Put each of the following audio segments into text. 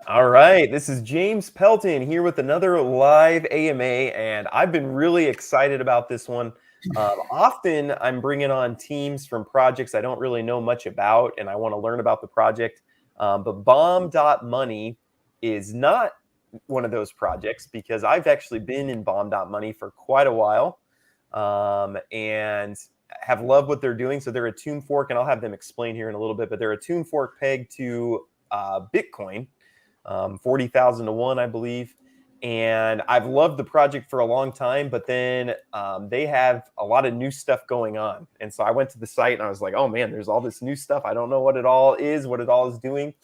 All right, this is James Pelton here with another live AMA, and I've been really excited about this one. Often I'm bringing on teams from projects I don't really know much about, and I want to learn about the project. But Bomb.Money is not one of those projects because I've actually been in Bomb.Money for quite a while and have loved what they're doing. So they're a tomb fork, and I'll have them explain here in a little bit, but they're a tomb fork pegged to Bitcoin. 40,000 to 1, I believe. And I've loved the project for a long time, but then they have a lot of new stuff going on. And so I went to the site and I was like, oh man, there's all this new stuff. I don't know what it all is, what it all is doing.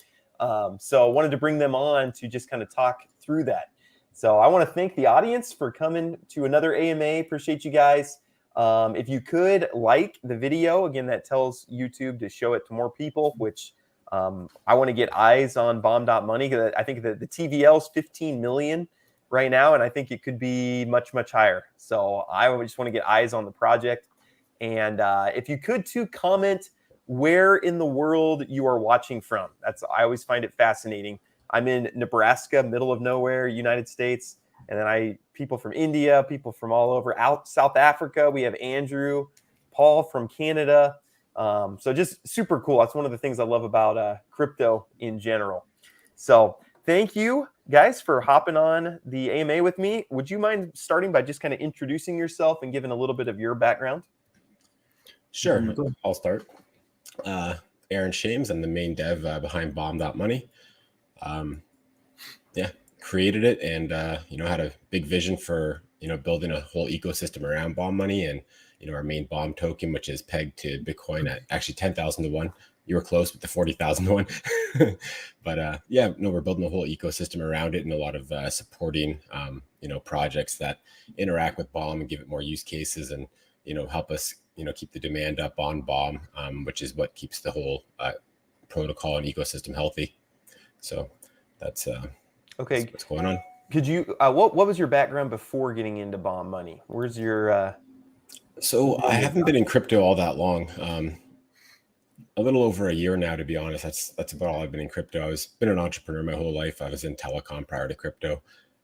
So I wanted to bring them on to just kind of talk through that. So I want to thank the audience for coming to another AMA. Appreciate you guys. If you could like the video, again, that tells YouTube to show it to more people, which I want to get eyes on Bomb.Money because I think the TVL is 15 million right now, and I think it could be much, much higher. So I just want to get eyes on the project. And if you could too, comment where in the world you are watching from. I always find it fascinating. I'm in Nebraska, middle of nowhere, United States. And then people from India, people from all over, out South Africa. We have Andrew, Paul from Canada. So just super cool. That's one of the things I love about crypto in general. So thank you guys for hopping on the AMA with me. Would you mind starting by just kind of introducing yourself and giving a little bit of your background? Sure. I'll start. Aaron Shames. I'm the main dev behind Bomb.Money. Created it and, had a big vision for, building a whole ecosystem around Bomb.Money and, our main bomb token, which is pegged to Bitcoin at actually 10,000 to 1. You were close with the 40,000 to 1. But we're building a whole ecosystem around it and a lot of supporting, projects that interact with Bomb and give it more use cases and, help us, keep the demand up on Bomb, which is what keeps the whole protocol and ecosystem healthy. So that's okay. What's going on. Could you, what was your background before getting into Bomb.Money? Where's your... So I haven't been in crypto all that long. A little over a year now, to be honest. That's about all I've been in crypto. I've been an entrepreneur my whole life. I was in telecom prior to crypto.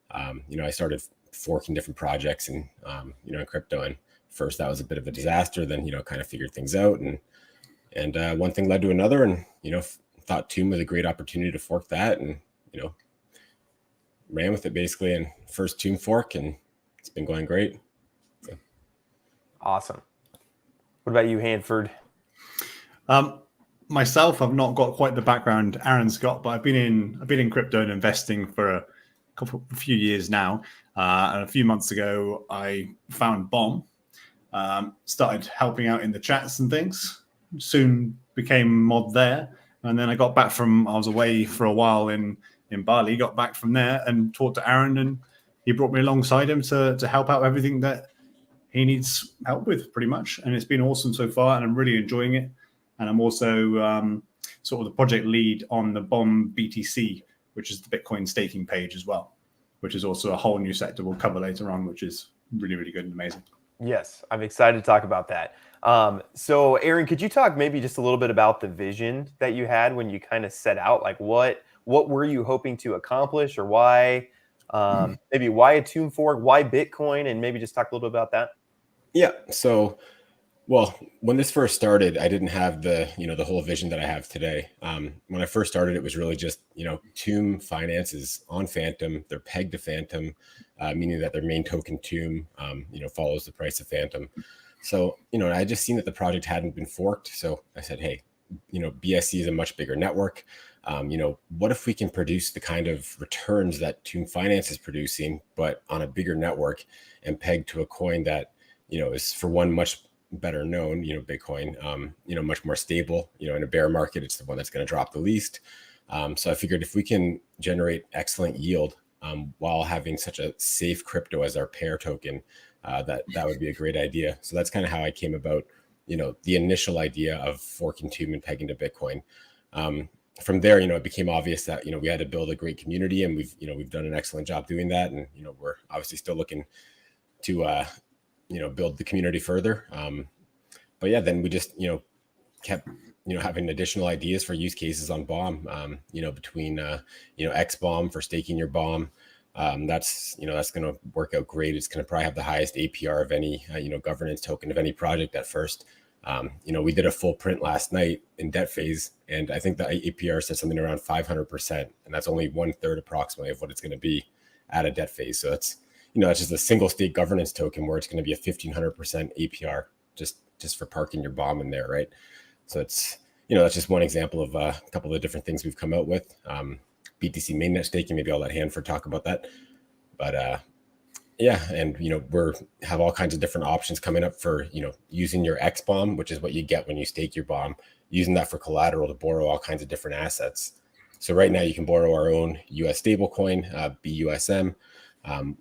I started forking different projects and, in crypto. And first that was a bit of a disaster. Then, kind of figured things out. And one thing led to another. And, thought Tomb was a great opportunity to fork that. And, ran with it basically. And first Tomb fork. And it's been going great. Awesome. What about you, Hanford? Myself, I've not got quite the background Aaron's got, but I've been in crypto and investing for a few years now. And a few months ago, I found Bomb, started helping out in the chats and things. Soon became mod there, and then I was away for a while in Bali. Got back from there and talked to Aaron, and he brought me alongside him to help out everything that he needs help with, pretty much. And it's been awesome so far, and I'm really enjoying it. And I'm also sort of the project lead on the Bomb BTC, which is the Bitcoin staking page as well, which is also a whole new sector we'll cover later on, which is really, really good and amazing. Yes, I'm excited to talk about that. So Aaron, could you talk maybe just a little bit about the vision that you had when you kind of set out? Like what were you hoping to accomplish, or why? Maybe why a tomb fork, why Bitcoin, and maybe just talk a little bit about that. Yeah. So, well, when this first started, I didn't have the whole vision that I have today. When I first started, it was really just, Tomb Finance is on Phantom. They're pegged to Phantom, meaning that their main token Tomb, follows the price of Phantom. So, I just seen that the project hadn't been forked. So I said, hey, BSC is a much bigger network. What if we can produce the kind of returns that Tomb Finance is producing, but on a bigger network and pegged to a coin that, is for one much better known, Bitcoin, much more stable, in a bear market, it's the one that's going to drop the least. So I figured if we can generate excellent yield while having such a safe crypto as our pair token, that would be a great idea. So that's kind of how I came about, the initial idea of forking Tomb and pegging to Bitcoin. From there, it became obvious that, we had to build a great community, and we've done an excellent job doing that. And, we're obviously still looking to, build the community further. But yeah, then we just, kept, having additional ideas for use cases on Bomb, between, xBomb for staking your Bomb. That's going to work out great. It's going to probably have the highest APR of any, governance token of any project at first. We did a full print last night in debt phase, and I think the APR said something around 500%, and that's only 1/3 approximately of what it's going to be at a debt phase. So that's just a single state governance token where it's going to be a 1,500% APR just for parking your Bomb in there, right? So it's that's just one example of a couple of different things we've come out with. BTC mainnet staking, maybe I'll let Hanford talk about that, but yeah, and we're have all kinds of different options coming up for using your xBomb, which is what you get when you stake your Bomb, using that for collateral to borrow all kinds of different assets. So right now you can borrow our own US stablecoin, BUSM.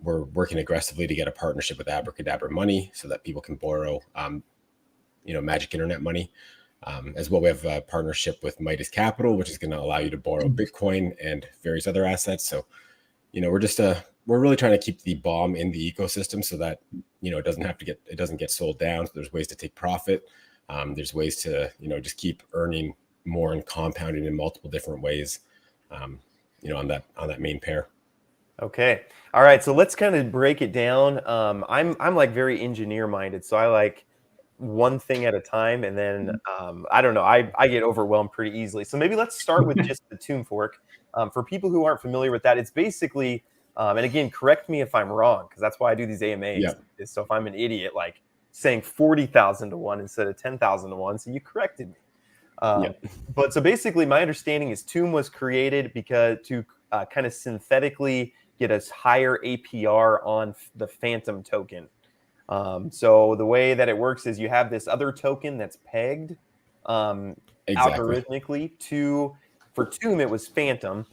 We're working aggressively to get a partnership with Bomb.Money so that people can borrow, magic internet money. As well, we have a partnership with Midas Capital, which is going to allow you to borrow Bitcoin and various other assets. So, we're really trying to keep the Bomb in the ecosystem so that it doesn't get sold down. So there's ways to take profit. There's ways to just keep earning more and compounding in multiple different ways. On that main pair. Okay. All right. So let's kind of break it down. I'm like very engineer minded, so I like one thing at a time, and then I don't know. I get overwhelmed pretty easily. So maybe let's start with just the Tomb fork. For people who aren't familiar with that, it's basically, and again, correct me if I'm wrong, because that's why I do these AMAs. Yeah. Is so if I'm an idiot, like saying 40,000 to 1 instead of 10,000 to 1, so you corrected me. But so basically, my understanding is Tomb was created because to kind of synthetically get a higher APR on the Phantom token. So the way that it works is you have this other token that's pegged algorithmically for Tomb, it was Phantom.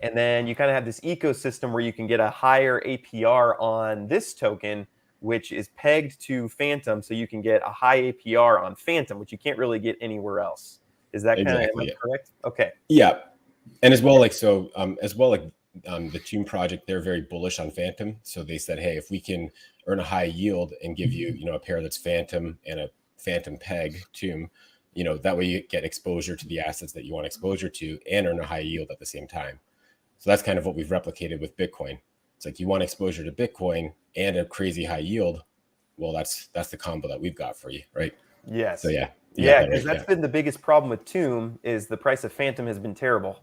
And then you kind of have this ecosystem where you can get a higher APR on this token, which is pegged to Phantom. So you can get a high APR on Phantom, which you can't really get anywhere else. Is that kind of correct? Okay. Yeah. And as well, the Tomb project, they're very bullish on Phantom. So they said, hey, if we can earn a high yield and give you, a pair that's Phantom and a Phantom peg Tomb, that way you get exposure to the assets that you want exposure to and earn a high yield at the same time. So that's kind of what we've replicated with Bitcoin. It's like you want exposure to Bitcoin and a crazy high yield. Well, that's the combo that we've got for you, right? Yes. So yeah. Yeah, because that's been the biggest problem with Tomb is the price of Phantom has been terrible.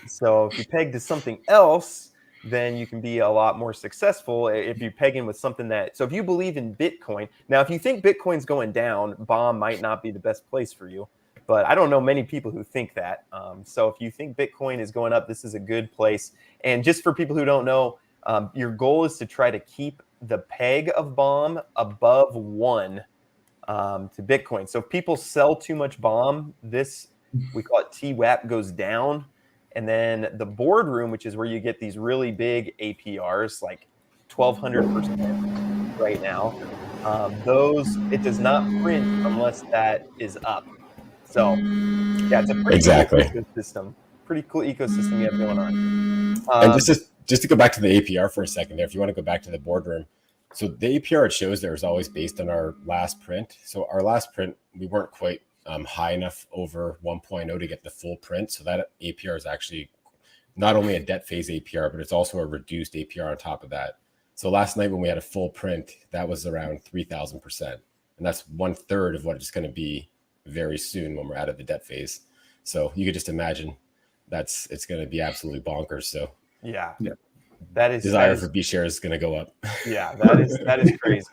So if you peg to something else, then you can be a lot more successful if you peg in with something that. So if you believe in Bitcoin, now if you think Bitcoin's going down, Bomb might not be the best place for you. But I don't know many people who think that. So if you think Bitcoin is going up, this is a good place. And just for people who don't know, your goal is to try to keep the peg of Bomb above 1 to Bitcoin. So if people sell too much Bomb, we call it TWAP, goes down. And then the boardroom, which is where you get these really big APRs, like 1,200% right now, it does not print unless that is up. So yeah, it's a pretty cool ecosystem. Pretty cool ecosystem you have going on. And just to go back to the APR for a second there, if you want to go back to the boardroom. So the APR it shows there is always based on our last print. So our last print, we weren't quite high enough over 1.0 to get the full print. So that APR is actually not only a debt phase APR, but it's also a reduced APR on top of that. So last night when we had a full print, that was around 3,000%. And that's 1/3 of what it's going to be very soon when we're out of the debt phase. So you could just imagine it's going to be absolutely bonkers. So yeah. That is desire for B shares is going to go up. Yeah, that is crazy.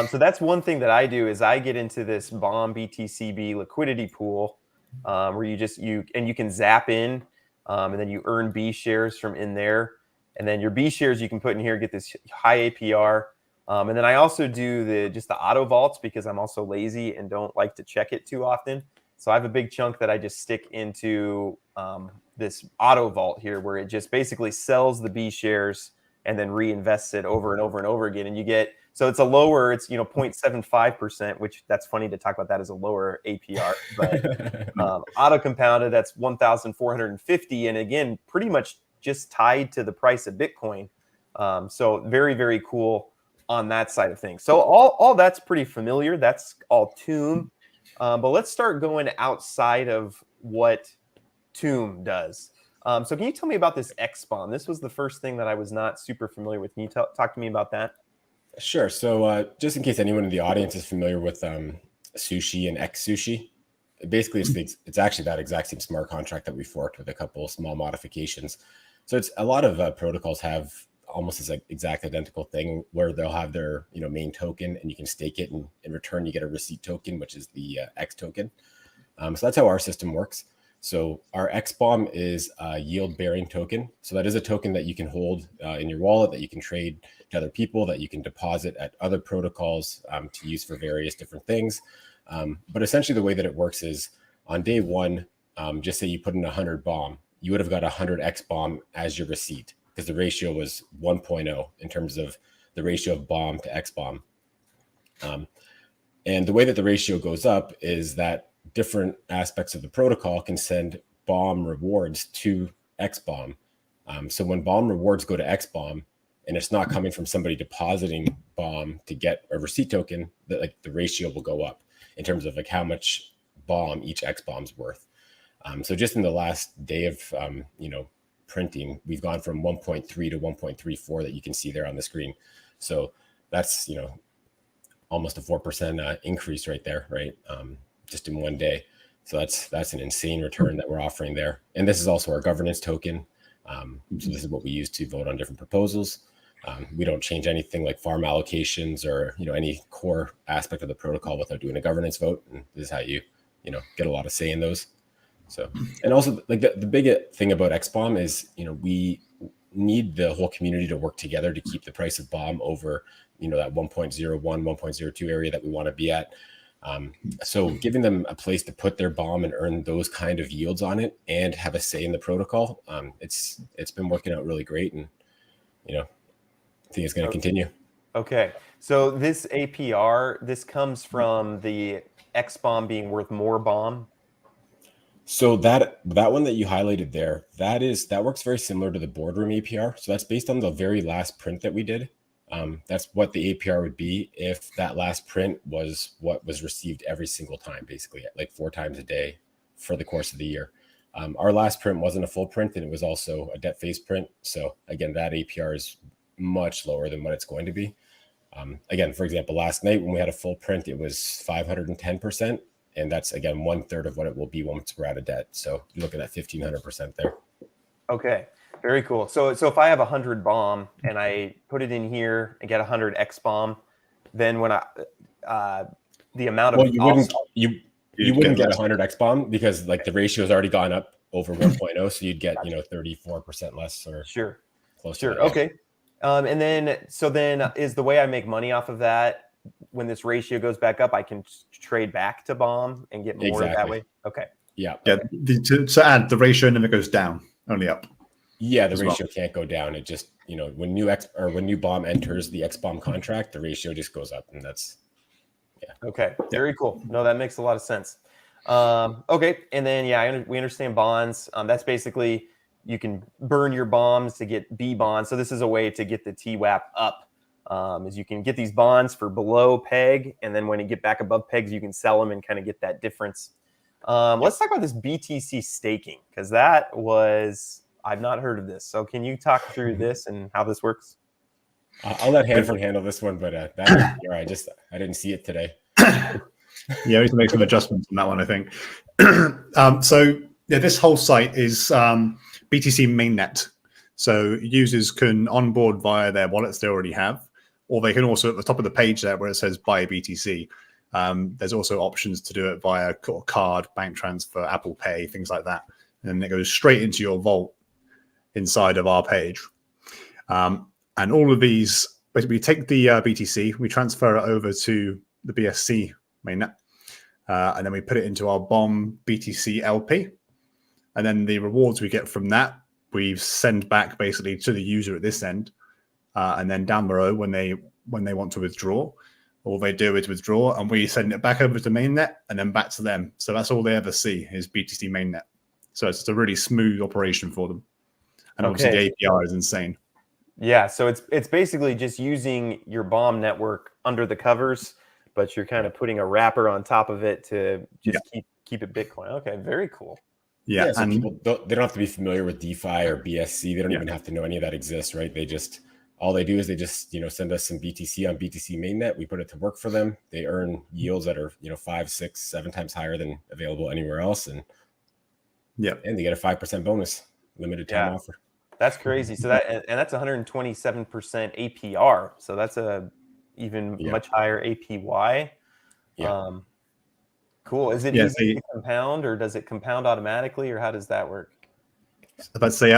So that's one thing that I do is I get into this Bomb BTCB liquidity pool where you can zap in and then you earn B shares from in there, and then your B shares you can put in here, get this high APR, and then I also do the auto vaults because I'm also lazy and don't like to check it too often. So I have a big chunk that I just stick into this auto vault here, where it just basically sells the B shares and then reinvests it over and over and over again. And you get, so it's 0.75%, which that's funny to talk about that as a lower APR, but auto compounded, that's 1,450. And again, pretty much just tied to the price of Bitcoin. So very, very cool on that side of things. So all that's pretty familiar. That's all Tomb. But let's start going outside of what Tomb does. So can you tell me about this xBomb? This was the first thing that I was not super familiar with. Can you talk to me about that? Sure. So just in case anyone in the audience is familiar with Sushi and X Sushi, basically it's actually that exact same smart contract that we forked with a couple of small modifications. So it's a lot of protocols have almost this like exact identical thing where they'll have their main token and you can stake it, and in return you get a receipt token, which is the X token. So that's how our system works. So our xBomb is a yield-bearing token. So that is a token that you can hold in your wallet, that you can trade to other people, that you can deposit at other protocols to use for various different things. But essentially the way that it works is on day one, just say you put in 100 bomb, you would have got 100 xBomb as your receipt because the ratio was 1.0 in terms of the ratio of bomb to xBomb. And the way that the ratio goes up is that different aspects of the protocol can send bomb rewards to xBomb. So when bomb rewards go to xBomb and it's not coming from somebody depositing bomb to get a receipt token, the ratio will go up in terms of like how much bomb each xBomb's worth. So just in the last day of printing, we've gone from 1.3 to 1.34 that you can see there on the screen. So that's almost a 4% increase right there, right? Just in one day. So that's an insane return that we're offering there. And this is also our governance token. So this is what we use to vote on different proposals. We don't change anything like farm allocations or any core aspect of the protocol without doing a governance vote. And this is how you get a lot of say in those. So, and also like the big thing about xBomb is we need the whole community to work together to keep the price of bomb over that 1.01, 1.02 area that we want to be at. So giving them a place to put their bomb and earn those kind of yields on it and have a say in the protocol, it's been working out really great, and I think it's going to continue. Okay, so this APR, this comes from the xBomb being worth more bomb. So that one that you highlighted there, that works very similar to the boardroom APR. So that's based on the very last print that we did. That's what the APR would be if that last print was what was received every single time, basically like 4 times a day for the course of the year. Our last print wasn't a full print, and it was also a debt phase print. So again, that APR is much lower than what it's going to be. Again, for example, last night when we had a full print, it was 510%. And that's, again, 1/3 of what it will be once we're out of debt. So you're looking at 1,500% there. Okay. Very cool. So if I have 100 bomb and I put it in here and get 100 xBomb, then when the amount of you wouldn't get 100 xBomb because like the ratio has already gone up over 1.0, so you'd get 34% less or sure. Close sure. to that. Okay. And then is the way I make money off of that when this ratio goes back up, I can trade back to bomb and get more that way. Okay. Yeah. Yeah. To add, the ratio never goes down, only up. Yeah, the ratio can't go down. It just, when new bomb enters the xBomb contract, the ratio just goes up, and that's Okay. Very cool. No, that makes a lot of sense. Okay. And then we understand bonds. That's basically you can burn your bombs to get B bonds. So this is a way to get the TWAP up. Is you can get these bonds for below peg, and then when you get back above pegs, you can sell them and kind of get that difference. Let's talk about this BTC staking, because I've not heard of this. So can you talk through this and how this works? I'll let Hanford handle this one, but I didn't see it today. Yeah, we need to make some adjustments on that one, I think. This whole site is BTC mainnet. So users can onboard via their wallets they already have, or they can also, at the top of the page there where it says buy BTC, there's also options to do it via card, bank transfer, Apple Pay, things like that. And it goes straight into your vault inside of our page. And all of these, basically we take the BTC, we transfer it over to the BSC mainnet, and then we put it into our Bomb BTC LP. And then the rewards we get from that, we send back basically to the user at this end. And then down the road, when they want to withdraw, all they do is withdraw, and we send it back over to mainnet and then back to them. So that's all they ever see is BTC mainnet. So it's a really smooth operation for them. And obviously the APR is insane. Yeah, so it's basically just using your bomb network under the covers but you're kind of putting a wrapper on top of it to just keep it Bitcoin. Okay, very cool. Yeah, so people they don't have to be familiar with DeFi or BSC. They don't even have to know any of that exists, right? All they do is they just send us some BTC on BTC mainnet. We put it to work for them. They earn yields that are 5, 6, 7 times higher than available anywhere else, and they get a 5% bonus, limited time offer. That's crazy. So that's 127% APR. So that's a even much higher APY. Cool. Is it easy to compound, or does it compound automatically, or how does that work? I'd say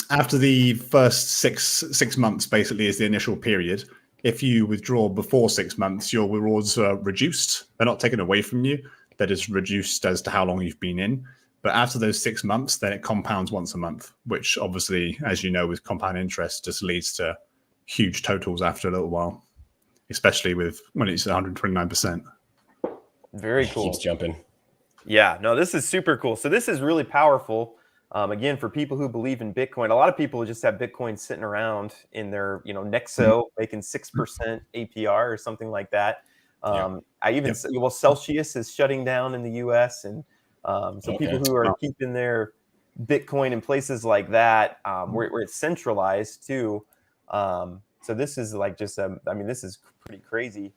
after the first six months basically is the initial period. If you withdraw before 6 months, your rewards are reduced. They're not taken away from you. They're just reduced as to how long you've been in. But after those 6 months, then it compounds once a month, which obviously, as you know, with compound interest, just leads to huge totals after a little while, especially when it's 129%. Very cool. It keeps jumping. Yeah, no, this is super cool. So this is really powerful. Again, for people who believe in Bitcoin, a lot of people just have Bitcoin sitting around in their, Nexo making 6% APR or something like that. Celsius is shutting down in the US. And people who are keeping their Bitcoin in places like that, where it's centralized too. So this is like just, this is pretty crazy.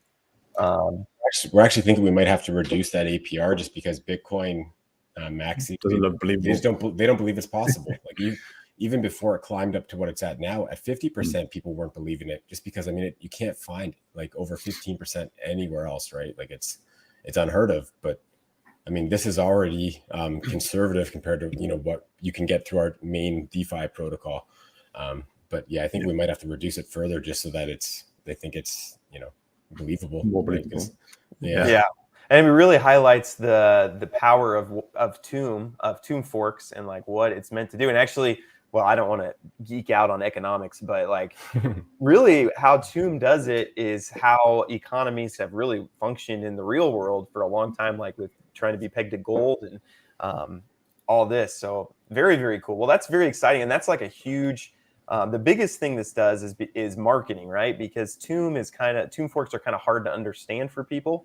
We're actually thinking we might have to reduce that APR just because Bitcoin maxing doesn't look believable. They don't believe it's possible. Like even before it climbed up to what it's at now, at 50%, people weren't believing it, just because you can't find like over 15% anywhere else, right? Like it's unheard of. But this is already conservative compared to what you can get through our main DeFi protocol. But yeah, I think we might have to reduce it further just so that they think it's believable. More believable. Right? Yeah. And it really highlights the power of Tomb forks and like what it's meant to do. And actually, well, I don't want to geek out on economics, but like really how Tomb does it is how economies have really functioned in the real world for a long time, like with trying to be pegged to gold and all this. So very, very cool. Well, that's very exciting. And that's like a huge, the biggest thing this does is marketing, right? Because Tomb forks are kind of hard to understand for people.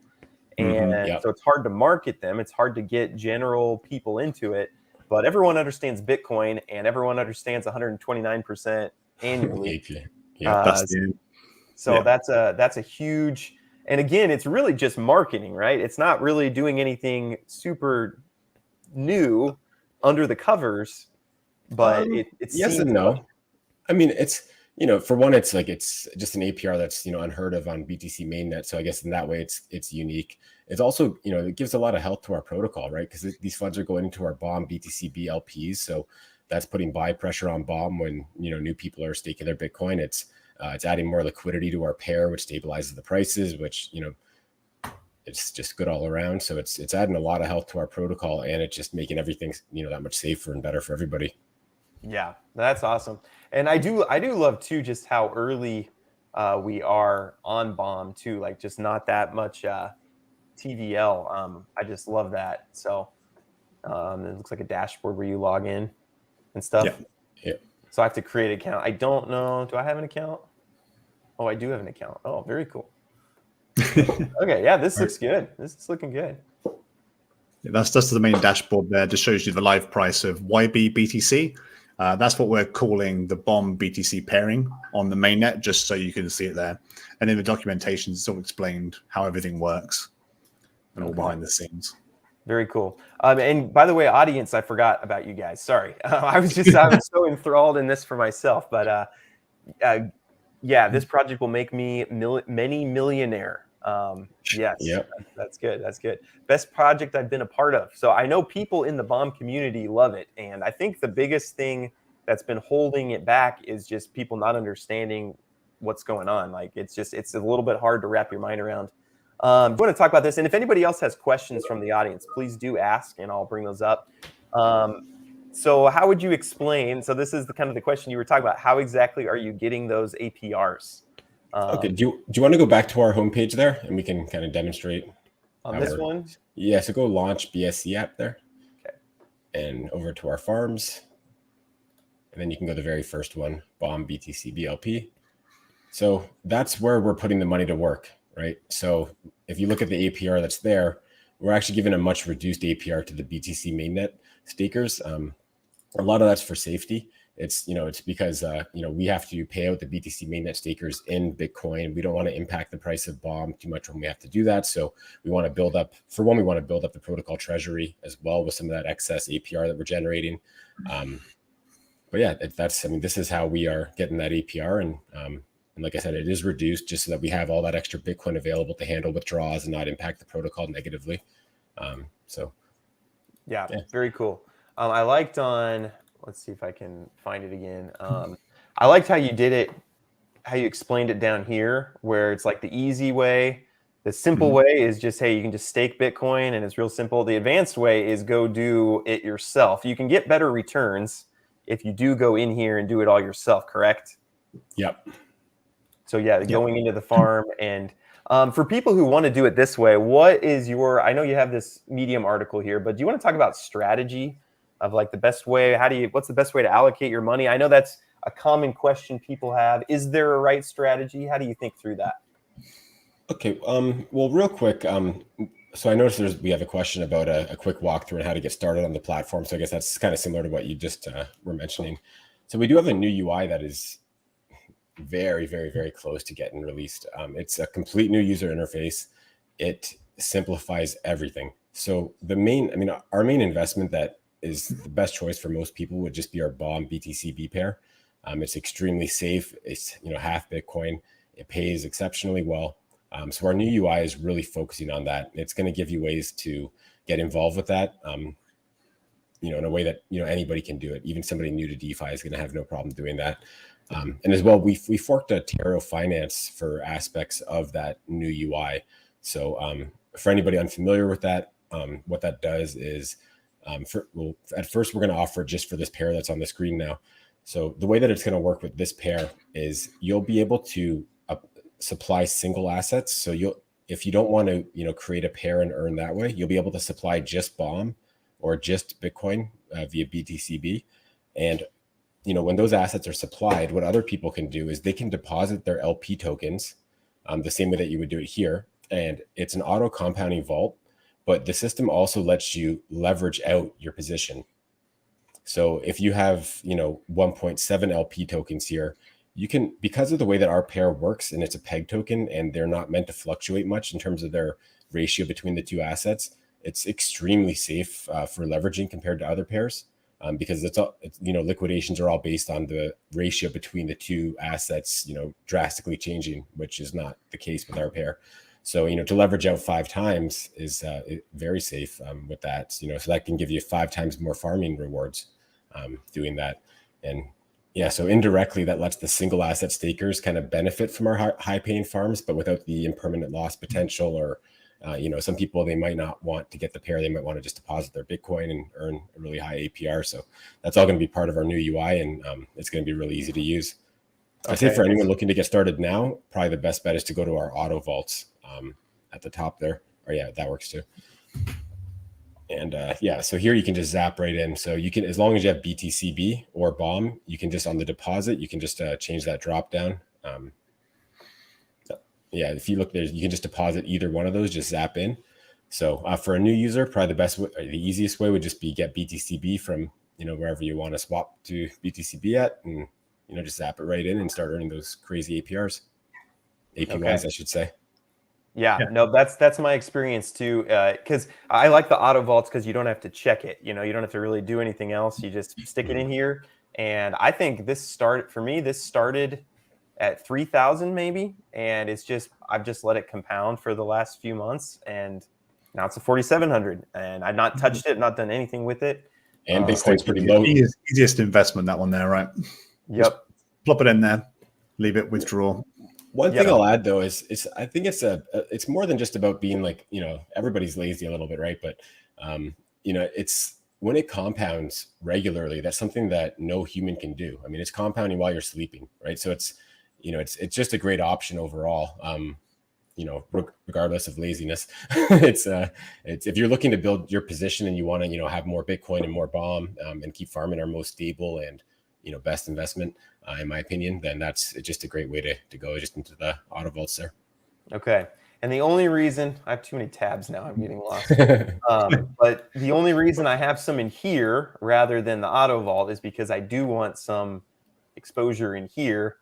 And so it's hard to market them. It's hard to get general people into it, but everyone understands Bitcoin and everyone understands 129% annually. That's a huge, and again, it's really just marketing, right? It's not really doing anything super new under the covers, but it's yes and no. It's for one, it's just an APR that's unheard of on BTC mainnet. So I guess in that way, it's unique. It's also it gives a lot of health to our protocol, right? Because these funds are going into our Bomb BTC BLPs, so that's putting buy pressure on Bomb when new people are staking their Bitcoin. It's adding more liquidity to our pair, which stabilizes the prices, which it's just good all around. So it's adding a lot of health to our protocol, and it's just making everything that much safer and better for everybody. Yeah, that's awesome. And I do love too just how early we are on Bomb too, like just not that much TVL. I just love that. So it looks like a dashboard where you log in and stuff. Yeah. So I have to create an account. I don't know. Do I have an account? Oh, I do have an account. Oh, very cool. Okay, yeah, this looks good. This is looking good. Yeah, that's the main dashboard there. Just shows you the live price of YB BTC. That's what we're calling the Bomb BTC pairing on the mainnet, just so you can see it there. And in the documentation, it's all explained how everything works and all behind the scenes. Very cool. And by the way, audience, I forgot about you guys. Sorry. I was so enthralled in this for myself. But this project will make me many millionaire. Yes, yep. That's good. That's good. Best project I've been a part of. So I know people in the Bomb community love it. And I think the biggest thing that's been holding it back is just people not understanding what's going on. Like it's a little bit hard to wrap your mind around. I want to talk about this. And if anybody else has questions from the audience, please do ask and I'll bring those up. So how would you explain? So this is the question you were talking about. How exactly are you getting those APRs? Okay. Do you want to go back to our homepage there and we can kind of demonstrate on this one? Yeah. So go launch BSC app there. Okay. And over to our farms. And then you can go to the very first one, Bomb BTC BLP. So that's where we're putting the money to work. right? So if you look at the APR that's there, we're actually giving a much reduced APR to the BTC mainnet stakers. A lot of that's for safety. It's because we have to pay out the BTC mainnet stakers in Bitcoin. We don't want to impact the price of Bomb too much when we have to do that. So we want to build up, we want to build up the protocol treasury as well with some of that excess APR that we're generating. But yeah, this is how we are getting that APR. And like I said, it is reduced just so that we have all that extra Bitcoin available to handle withdrawals and not impact the protocol negatively. Yeah, very cool. I liked let's see if I can find it again. I liked how you did it, how you explained it down here, where it's like the easy way. The simple way is just, hey, you can just stake Bitcoin and it's real simple. The advanced way is go do it yourself. You can get better returns if you do go in here and do it all yourself, correct? Yep. So yeah, going into the farm. And for people who want to do it this way, what is I know you have this Medium article here, but do you want to talk about strategy of like the best way? What's the best way to allocate your money? I know that's a common question people have. Is there a right strategy? How do you think through that? Okay. Well, real quick. So I noticed we have a question about a quick walkthrough on how to get started on the platform. So I guess that's kind of similar to what you just were mentioning. So we do have a new UI that is very, very, very close to getting released. It's a complete new user interface. It simplifies everything. So our main investment that is the best choice for most people would just be our Bomb BTC B pair. It's extremely safe. It's half Bitcoin. It pays exceptionally well. So our new UI is really focusing on that. It's going to give you ways to get involved with that, in a way that anybody can do it. Even somebody new to DeFi is going to have no problem doing that. And as well, we forked a Taro Finance for aspects of that new UI. So for anybody unfamiliar with that, what that does is, at first we're going to offer just for this pair that's on the screen now. So the way that it's going to work with this pair is you'll be able to supply single assets. So if you don't want to create a pair and earn that way, you'll be able to supply just Bomb or just Bitcoin via BTCB. And when those assets are supplied, what other people can do is they can deposit their LP tokens the same way that you would do it here. And it's an auto compounding vault, but the system also lets you leverage out your position. So if you have 1.7 LP tokens here, you can, because of the way that our pair works, and it's a peg token and they're not meant to fluctuate much in terms of their ratio between the two assets, it's extremely safe for leveraging compared to other pairs. Because liquidations are all based on the ratio between the two assets, drastically changing, which is not the case with our pair. So, to leverage out 5 times is very safe with that, so that can give you 5 times more farming rewards doing that. And yeah, so indirectly that lets the single asset stakers kind of benefit from our high paying farms, but without the impermanent loss potential or some people, they might not want to get the pair. They might want to just deposit their Bitcoin and earn a really high APR. So that's all going to be part of our new UI, and it's going to be really easy to use. I'd say for anyone looking to get started now, probably the best bet is to go to our auto vaults at the top there. Or yeah, that works too. And so here you can just zap right in. So you can, as long as you have BTCB or Bomb, you can just on the deposit, you can just change that drop down. If you look there, you can just deposit either one of those, just zap in. So for a new user, probably the easiest way would just be get BTCB from, wherever you want to swap to BTCB at, and, just zap it right in and start earning those crazy APRs. APYs, I should say. Yeah, no, that's my experience too. Because I like the auto vaults because you don't have to check it. You don't have to really do anything else. You just stick it in here. And I think this started at 3,000 maybe, and I've just let it compound for the last few months, and now it's a 4,700, and I've not touched it, not done anything with it. And Bitcoin's pretty low. Easiest investment, that one there, right? Yep. Just plop it in there, leave it, withdraw. One thing I'll add though is I think it's more than just about being like, everybody's lazy a little bit, right? But it's when it compounds regularly, that's something that no human can do. I mean, it's compounding while you're sleeping, right? So it's just a great option overall. Regardless of laziness, it's if you're looking to build your position and you want to, have more Bitcoin and more Bomb and keep farming our most stable and, best investment, in my opinion, then it's just a great way to go just into the auto vaults there. Okay. And the only reason I have too many tabs now, I'm getting lost. But the only reason I have some in here rather than the auto vault is because I do want some exposure in here,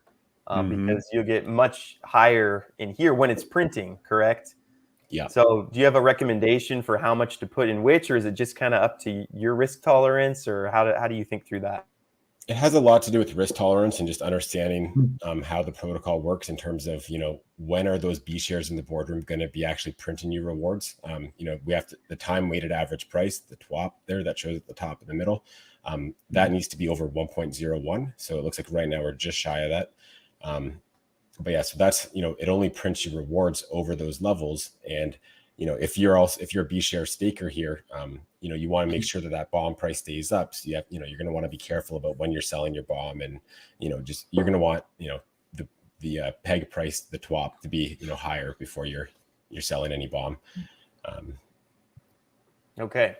because you'll get much higher in here when it's printing, correct? Yeah. So do you have a recommendation for how much to put in which, or is it just kind of up to your risk tolerance, or how do you think through that? It has a lot to do with risk tolerance and just understanding how the protocol works in terms of, when are those B shares in the boardroom going to be actually printing you rewards? We have the time weighted average price, the TWAP there that shows at the top in the middle. That needs to be over 1.01. So it looks like right now we're just shy of that. But yeah, so that's, it only prints you rewards over those levels. And, if you're a B share staker here, you want to make sure that bomb price stays up. So you're going to want to be careful about when you're selling your bomb, and, you're going to want, the peg price, the TWAP to be, higher before you're selling any bomb. Okay.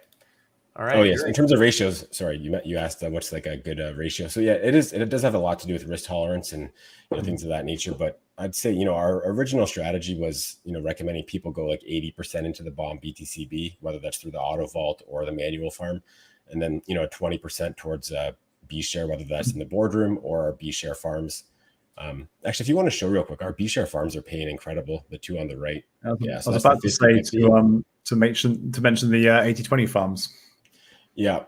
All right. Oh yes, in terms of ratios, sorry, you asked what's like a good ratio. So yeah, it does have a lot to do with risk tolerance and things of that nature. But I'd say our original strategy was recommending people go like 80% into the bomb BTCB, whether that's through the auto vault or the manual farm, and then 20% towards B share, whether that's in the boardroom or our B share farms. Actually, if you want to show real quick, our B share farms are paying incredible. The two on the right. I was about to say to mention the 80/20 farms. Yeah,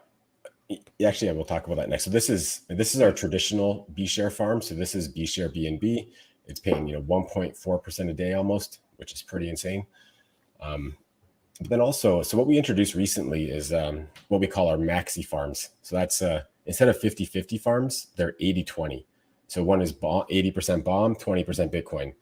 actually, we'll talk about that next. So this is our traditional B share farm. So this is B share BNB. It's paying 1.4% a day almost, which is pretty insane. But then also, so what we introduced recently is what we call our maxi farms. So that's instead of 50/50 farms, they're 80/20. So one is 80% bomb, 20% Bitcoin.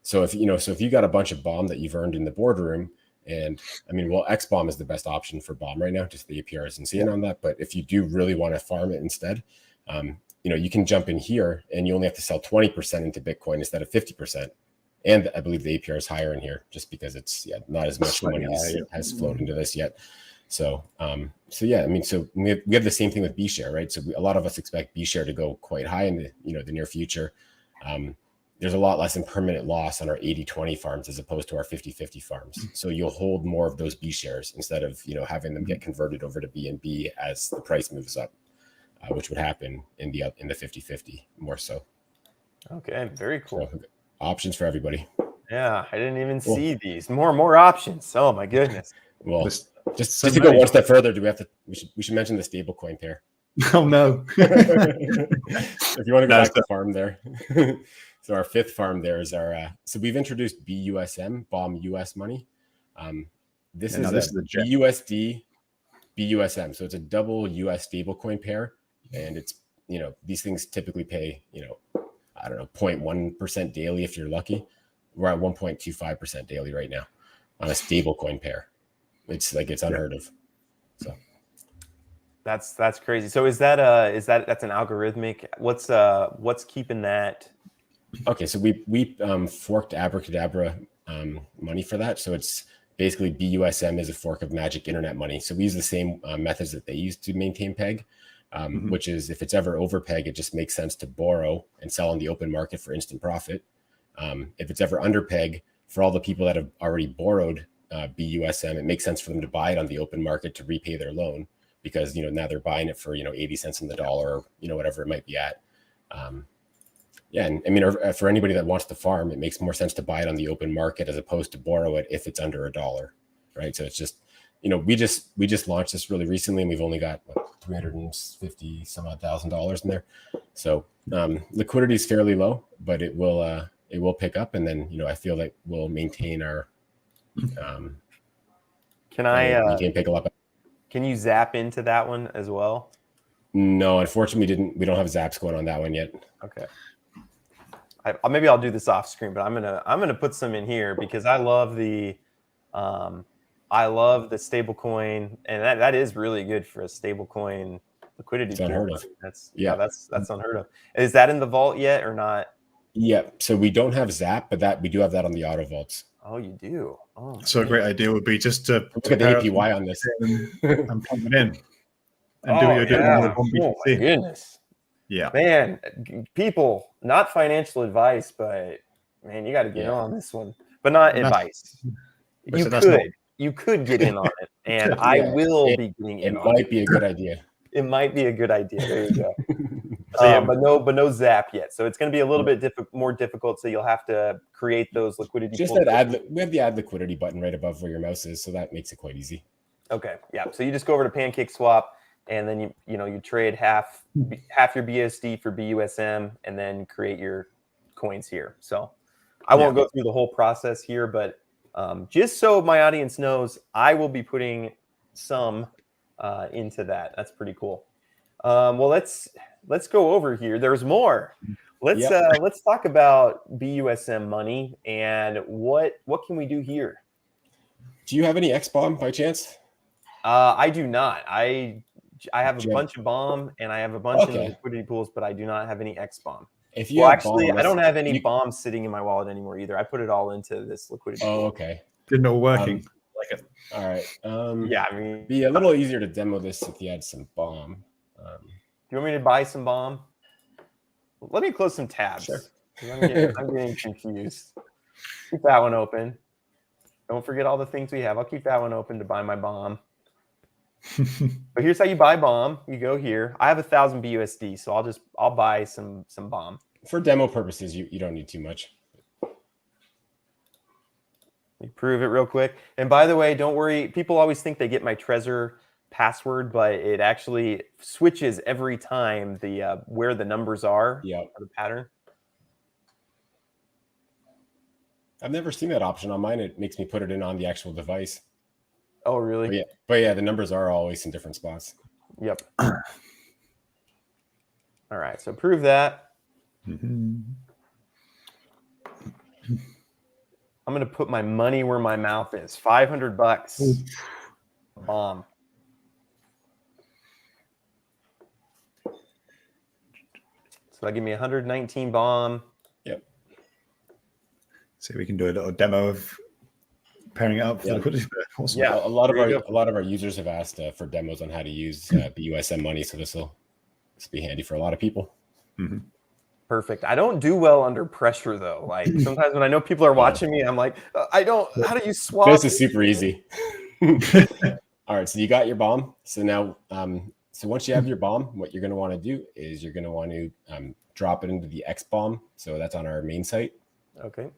So if you got a bunch of bomb that you've earned in the boardroom. And xBomb is the best option for bomb right now. Just the APR isn't seeing on that. But if you do really want to farm it instead, you can jump in here and you only have to sell 20% into Bitcoin instead of 50%. And I believe the APR is higher in here just because it's not as much money has flowed into this yet. So so we have the same thing with B share, right? So a lot of us expect B share to go quite high in the near future. There's a lot less in permanent loss on our 80/20 farms as opposed to our 50/50 farms. So you'll hold more of those B shares instead of having them get converted over to BNB as the price moves up, which would happen in the 50/50 more so. Okay, very cool. So, options for everybody. Yeah, I didn't even see these. More options. Oh my goodness. Well, just to go one step further, we should mention the stablecoin pair. Oh no. If you want to go back to farm there. So our fifth farm there is so we've introduced BUSM, Bomb.Money. This is a BUSD, BUSM. So it's a double US stablecoin pair. And it's, these things typically pay, 0.1% daily if you're lucky. We're at 1.25% daily right now on a stablecoin pair. It's unheard of. So that's crazy. So that's an algorithmic? What's keeping that? Okay, so we forked Abracadabra money for that. So it's basically BUSM is a fork of Magic Internet Money. So we use the same methods that they use to maintain peg, which is if it's ever over peg, it just makes sense to borrow and sell on the open market for instant profit. If it's ever under peg, for all the people that have already borrowed BUSM, it makes sense for them to buy it on the open market to repay their loan because now they're buying it for 80 cents on the dollar, or whatever it might be at. Yeah, and for anybody that wants to farm, it makes more sense to buy it on the open market as opposed to borrow it if it's under $1, right? So it's just, we just launched this really recently, and we've only got $350 some odd $1,000 in there. So liquidity is fairly low, but it will pick up, and then I feel like we'll maintain our. Can you zap into that one as well? No, unfortunately, we don't have zaps going on that one yet. Okay. Maybe I'll do this off screen, but I'm gonna put some in here because I love the stablecoin, and that is really good for a stablecoin liquidity. It's unheard of. That's unheard of. Is that in the vault yet or not? Yeah, so we don't have Zap, but we do have that on the auto vaults. Oh, you do. Oh, so a great idea would be just to look at the APY on this and pump it in and do what you're doing on BTC. Oh my goodness. Yeah, man, people, not financial advice, but man, you got to get on this one. but not That's- advice. but You so that's not- could get in on it, and I will be getting in It on might be a good idea. it. Might be a good idea. There you go. So, yeah, But no zap yet. So it's going to be a little bit more difficult. So you'll have to create those liquidity Just pools. that we have the add liquidity button right above where your mouse is, so that makes it quite easy. Okay, yeah. So you just go over to Pancake Swap, and then you trade half your BSD for BUSM, and then create your coins here. So I won't go through the whole process here, but just so my audience knows, I will be putting some into that. That's pretty cool. Well, let's go over here. There's more. Let's talk about BUSM money and what can we do here. Do you have any xBomb by chance? I do not. I have a bunch of bomb and I have a bunch of liquidity pools, but I do not have any xBomb. If you actually, I don't have any bombs sitting in my wallet anymore either. I put it all into this liquidity pool. Okay. Didn't know working. Like it. All right. Yeah, I mean, be a little easier to demo this if you had some bomb. Do you want me to buy some bomb? Let me close some tabs. Sure. I'm getting confused. Keep that one open. Don't forget all the things we have. I'll keep that one open to buy my bomb. But here's how you buy bomb. You go here. I have 1,000 BUSD, so I'll buy some bomb. For demo purposes, you don't need too much. You prove it real quick. And by the way, don't worry. People always think they get my Trezor password, but it actually switches every time the where the numbers are. Yeah. The pattern. I've never seen that option on mine. It makes me put it in on the actual device. Oh, really? But yeah, the numbers are always in different spots. Yep. All right. So prove that. Mm-hmm. I'm going to put my money where my mouth is. $500. Bomb. So that give me 119 bomb. Yep. So we can do a little demo of pairing it up for liquidity. Awesome. Yeah, a lot of our users have asked for demos on how to use BUSM money, so this will be handy for a lot of people. Mm-hmm. Perfect. I don't do well under pressure though. Like sometimes when I know people are watching me, I'm like, I don't. How do you swap? This is super easy. All right, so you got your bomb. So now, so once you have your bomb, what you're going to want to do is you're going to want to drop it into the xBomb. So that's on our main site. Okay.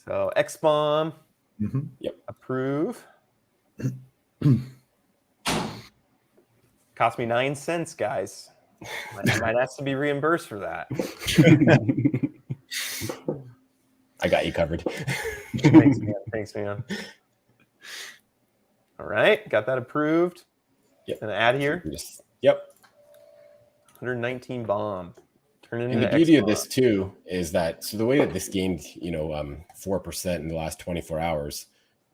So xBomb. Mm-hmm. Yep. Approve. Cost me 9 cents, guys. I might have to be reimbursed for that. I got you covered. Thanks, man. All right, got that approved. Yep. And add here. Yep. 119 bomb. Turn it into And the beauty of xBomb. this too is that the way that this gained 4% in the last 24 hours,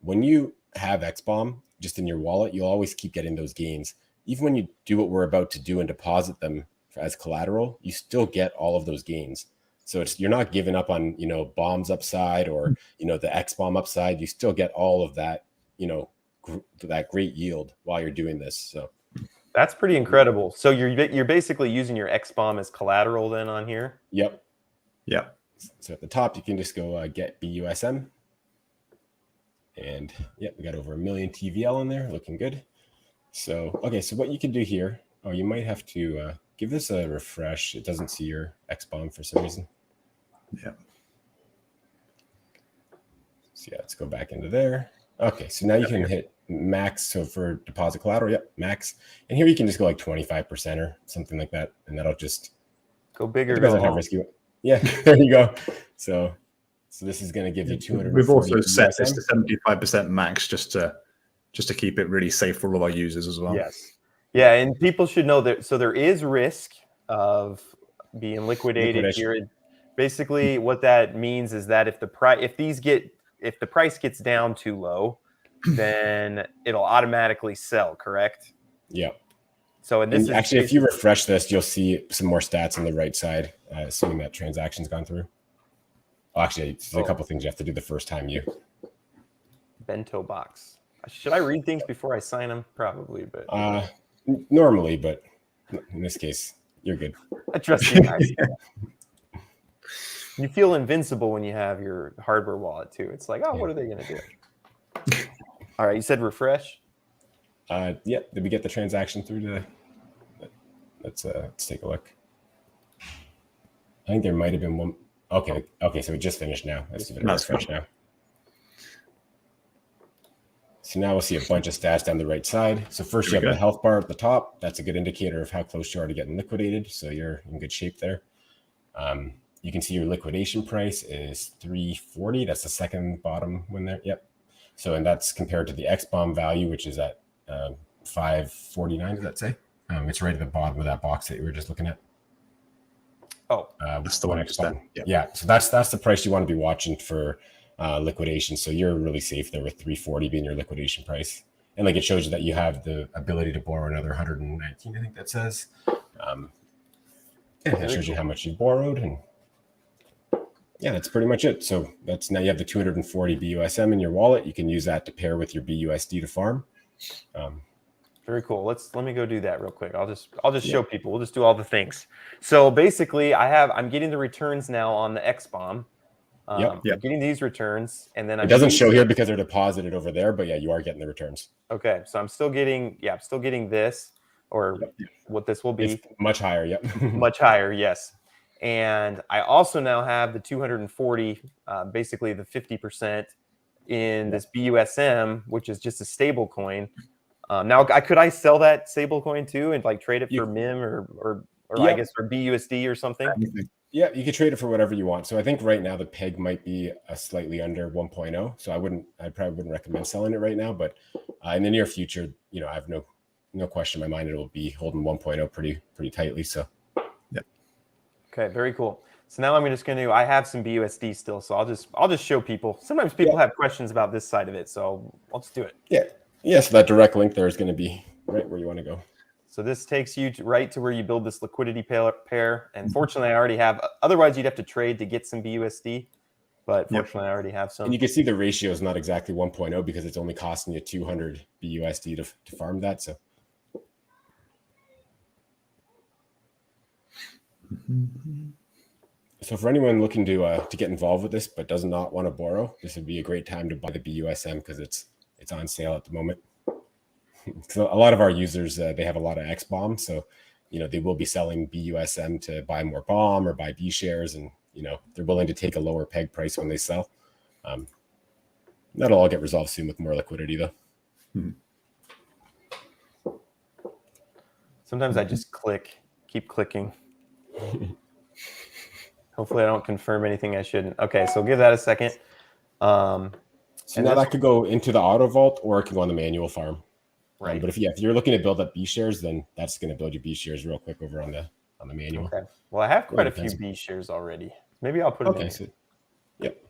when you have xBomb just in your wallet, you'll always keep getting those gains. Even when you do what we're about to do and deposit them as collateral, you still get all of those gains. So you're not giving up on bombs upside or the xBomb upside. You still get all of that that great yield while you're doing this. So that's pretty incredible. So you're basically using your xBomb as collateral then on here. Yep. Yep. So at the top you can just go get BUSM, and we got over 1 million TVL in there, looking good. So, okay, so what you can do here, you might have to give this a refresh. It doesn't see your xBomb for some reason. Yeah. So let's go back into there. Okay, so now you can hit max. So for deposit collateral, max. And here you can just go like 25% or something like that. And that'll just go bigger. Depends on how risky. Yeah, there you go. So this is going to give you 200. We've also set this to 75% max just to keep it really safe for all of our users as well. Yes. Yeah, and people should know that. So there is risk of being liquidated here. Basically, what that means is that if the price gets down too low, then it'll automatically sell. Correct? Yeah. So if you refresh this, you'll see some more stats on the right side, assuming that transaction's gone through. Well, actually, there's a couple things you have to do the first time you. Bento box. Should I read things before I sign them? Probably, but normally, but in this case, you're good. I trust you guys. You feel invincible when you have your hardware wallet too. It's like, oh, Yeah. what are they going to do? All right, you said refresh. Yeah. Did we get the transaction through today? Let's take a look. I think there might have been one. Okay. So we just finished now. Let's give it a refresh now. So now we'll see a bunch of stats down the right side. So first you have the health bar at the top. That's a good indicator of how close you are to getting liquidated. So you're in good shape there. You can see your liquidation price is 340. That's the second bottom one there. Yep. So, and that's compared to the xBomb value, which is at 549. Does that say? It's right at the bottom of that box that you were just looking at. Oh, that's the one xBomb. Yeah. So that's the price you want to be watching for liquidation. So you're really safe there with 340 being your liquidation price. And like it shows you that you have the ability to borrow another 119, I think that says. And it shows you how much you borrowed. And yeah, that's pretty much it. So that's now you have the 240 BUSM in your wallet. You can use that to pair with your BUSD to farm. Very cool. Let me go do that real quick. I'll just show people. We'll just do all the things. So basically, I'm getting the returns now on the xBomb. I'm getting these returns, and then it doesn't show here because they're deposited over there. But yeah, you are getting the returns. Okay, so I'm still getting this, or what this will be. It's much higher. Yep. Much higher. Yes. And I also now have the 240, basically the 50% in this BUSM, which is just a stable coin. Now, could I sell that stable coin too and like trade it for MIM or I guess for BUSD or something? Yeah, you could trade it for whatever you want. So I think right now the peg might be a slightly under 1.0. So I probably wouldn't recommend selling it right now. But in the near future, I have no question in my mind it will be holding 1.0 pretty tightly. So yeah. Okay, very cool. So now I'm just going to. I have some BUSD still, so I'll just show people. Sometimes people have questions about this side of it, so let's do it. Yeah. So that direct link there is going to be right where you want to go. So this takes you right to where you build this liquidity pair. And fortunately, I already have. Otherwise, you'd have to trade to get some BUSD. But fortunately, I already have some. And you can see the ratio is not exactly 1.0 because it's only costing you 200 BUSD to farm that. So. So for anyone looking to get involved with this but does not want to borrow, this would be a great time to buy the BUSM because it's on sale at the moment. So a lot of our users, they have a lot of xBomb, so they will be selling BUSM to buy more BOM or buy B shares, and they're willing to take a lower peg price when they sell. That'll all get resolved soon with more liquidity, though. Sometimes I just keep clicking. Hopefully, I don't confirm anything I shouldn't. Okay, so give that a second. So now that could go into the auto vault, or it can go on the manual farm. Right. But if you're looking to build up B shares, then that's going to build your B shares real quick over on the manual. Okay. Well, I have quite a few B shares already. Maybe I'll put it in. So, yep.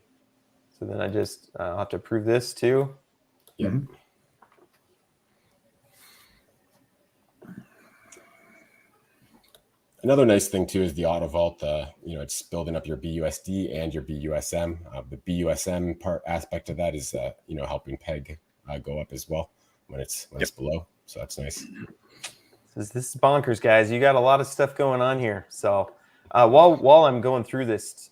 So then I'll have to approve this too. Yep. Another nice thing too is the auto vault. It's building up your BUSD and your BUSM. The BUSM aspect of that is helping peg go up as well when it's below. So that's nice. This is bonkers, guys. You got a lot of stuff going on here. So while I'm going through this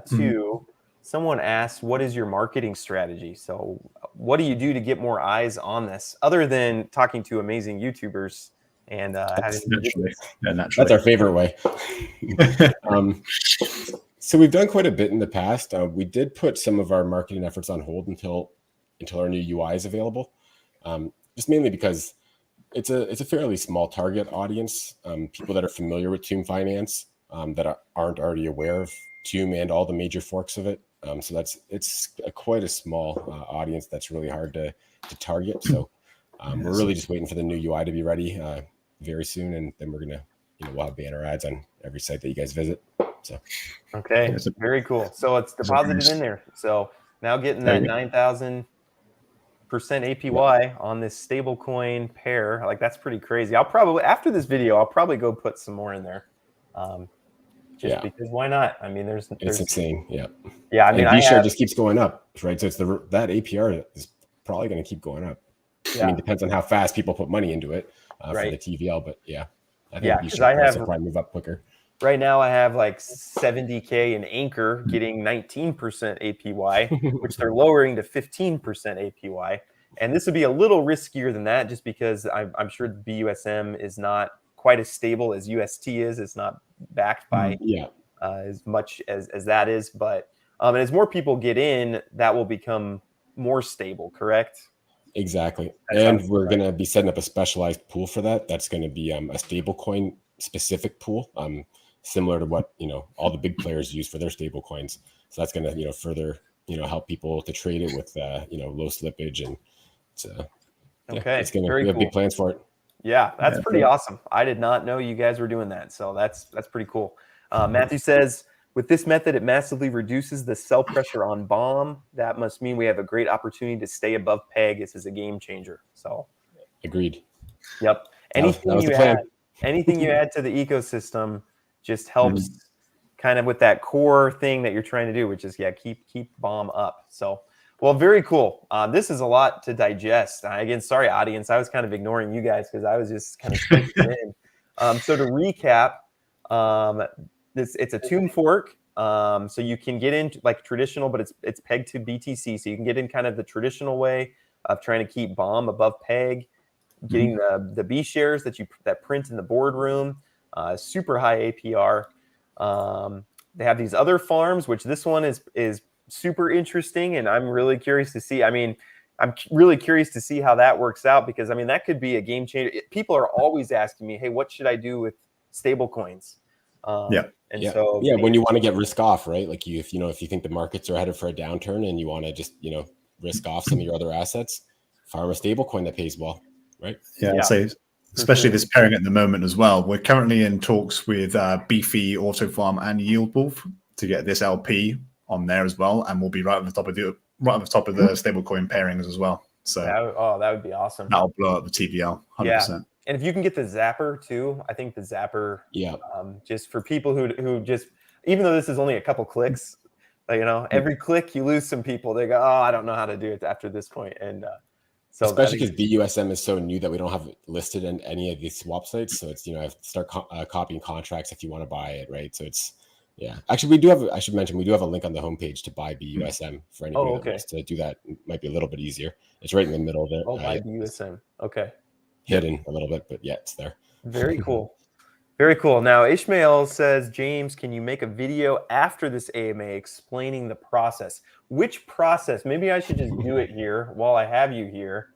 too, someone asked, "What is your marketing strategy?" So what do you do to get more eyes on this, other than talking to amazing YouTubers? And naturally. That's our favorite way. So we've done quite a bit in the past. We did put some of our marketing efforts on hold until our new UI is available. Just mainly because it's a fairly small target audience. People that are familiar with Tomb Finance that aren't already aware of Tomb and all the major forks of it. So it's quite a small audience that's really hard to target. So we're really just waiting for the new UI to be ready very soon, and then we're gonna we'll have banner ads on every site that you guys visit. So okay, very cool. So it's deposited in there. So now getting that 9,000% APY on this stablecoin pair, like that's pretty crazy. I'll probably after this video, I'll probably go put some more in there. Because why not? I mean, there's insane. Yeah. I mean, B share just keeps going up, right? So it's that APR is probably going to keep going up. I mean, it depends on how fast people put money into it for the TVL, but I think B share price will probably move up quicker. right now I have like 70K in Anchor getting 19% APY, which they're lowering to 15% APY. And this would be a little riskier than that just because I'm sure the BUSM is not quite as stable as UST is. It's not backed by as much as that is. But and as more people get in, that will become more stable, correct? Exactly. And we're going to be setting up a specialized pool for that. That's going to be a stablecoin specific pool, similar to what, all the big players use for their stable coins. So that's going to, further, help people to trade it with, low slippage. And it's going to, we have big plans for it. Yeah, that's pretty awesome. I did not know you guys were doing that. So that's pretty cool. Matthew says, with this method, it massively reduces the sell pressure on Bomb. That must mean we have a great opportunity to stay above peg. This is a game changer. So, agreed. Yep. Anything you add to the ecosystem just helps kind of with that core thing that you're trying to do, which is keep Bomb up. So, well, very cool. This is a lot to digest. Again, sorry, audience. I was kind of ignoring you guys because I was just kind of taking it in. So to recap, it's a tomb fork. So you can get into like traditional, but it's pegged to BTC. So you can get in kind of the traditional way of trying to keep Bomb above peg, getting the B shares that print in the boardroom, super high APR. They have these other farms, which this one is super interesting, and I'm really curious to see. I mean, I'm really curious to see how that works out because I mean that could be a game changer. People are always asking me, "Hey, what should I do with stable coins?" So when you want to get risk off, right? Like if you think the markets are headed for a downturn and you want to just risk off some of your other assets, farm a stable coin that pays well, right? I'd say especially this pairing at the moment as well. We're currently in talks with Beefy, Auto Farm, and Yield Wolf to get this LP on there as well, and we'll be right at the top of the stablecoin pairings as well. So that would be awesome. That'll blow up the TVL 100%. Yeah. And if you can get the Zapper too, I think the Zapper, just for people who just, even though this is only a couple clicks, every click you lose some people. They go, oh, I don't know how to do it after this point. And so especially because BUSM is so new that we don't have it listed in any of these swap sites. So it's, I have to start copying contracts if you want to buy it, right? So it's, actually I should mention, we do have a link on the homepage to buy BUSM for anybody that wants to do that. It might be a little bit easier. It's right in the middle of it. Buy BUSM. Okay. Hidden a little bit, but it's there. Very cool. Very cool. Now, Ishmael says, James, can you make a video after this AMA explaining the process? Which process? Maybe I should just do it here while I have you here,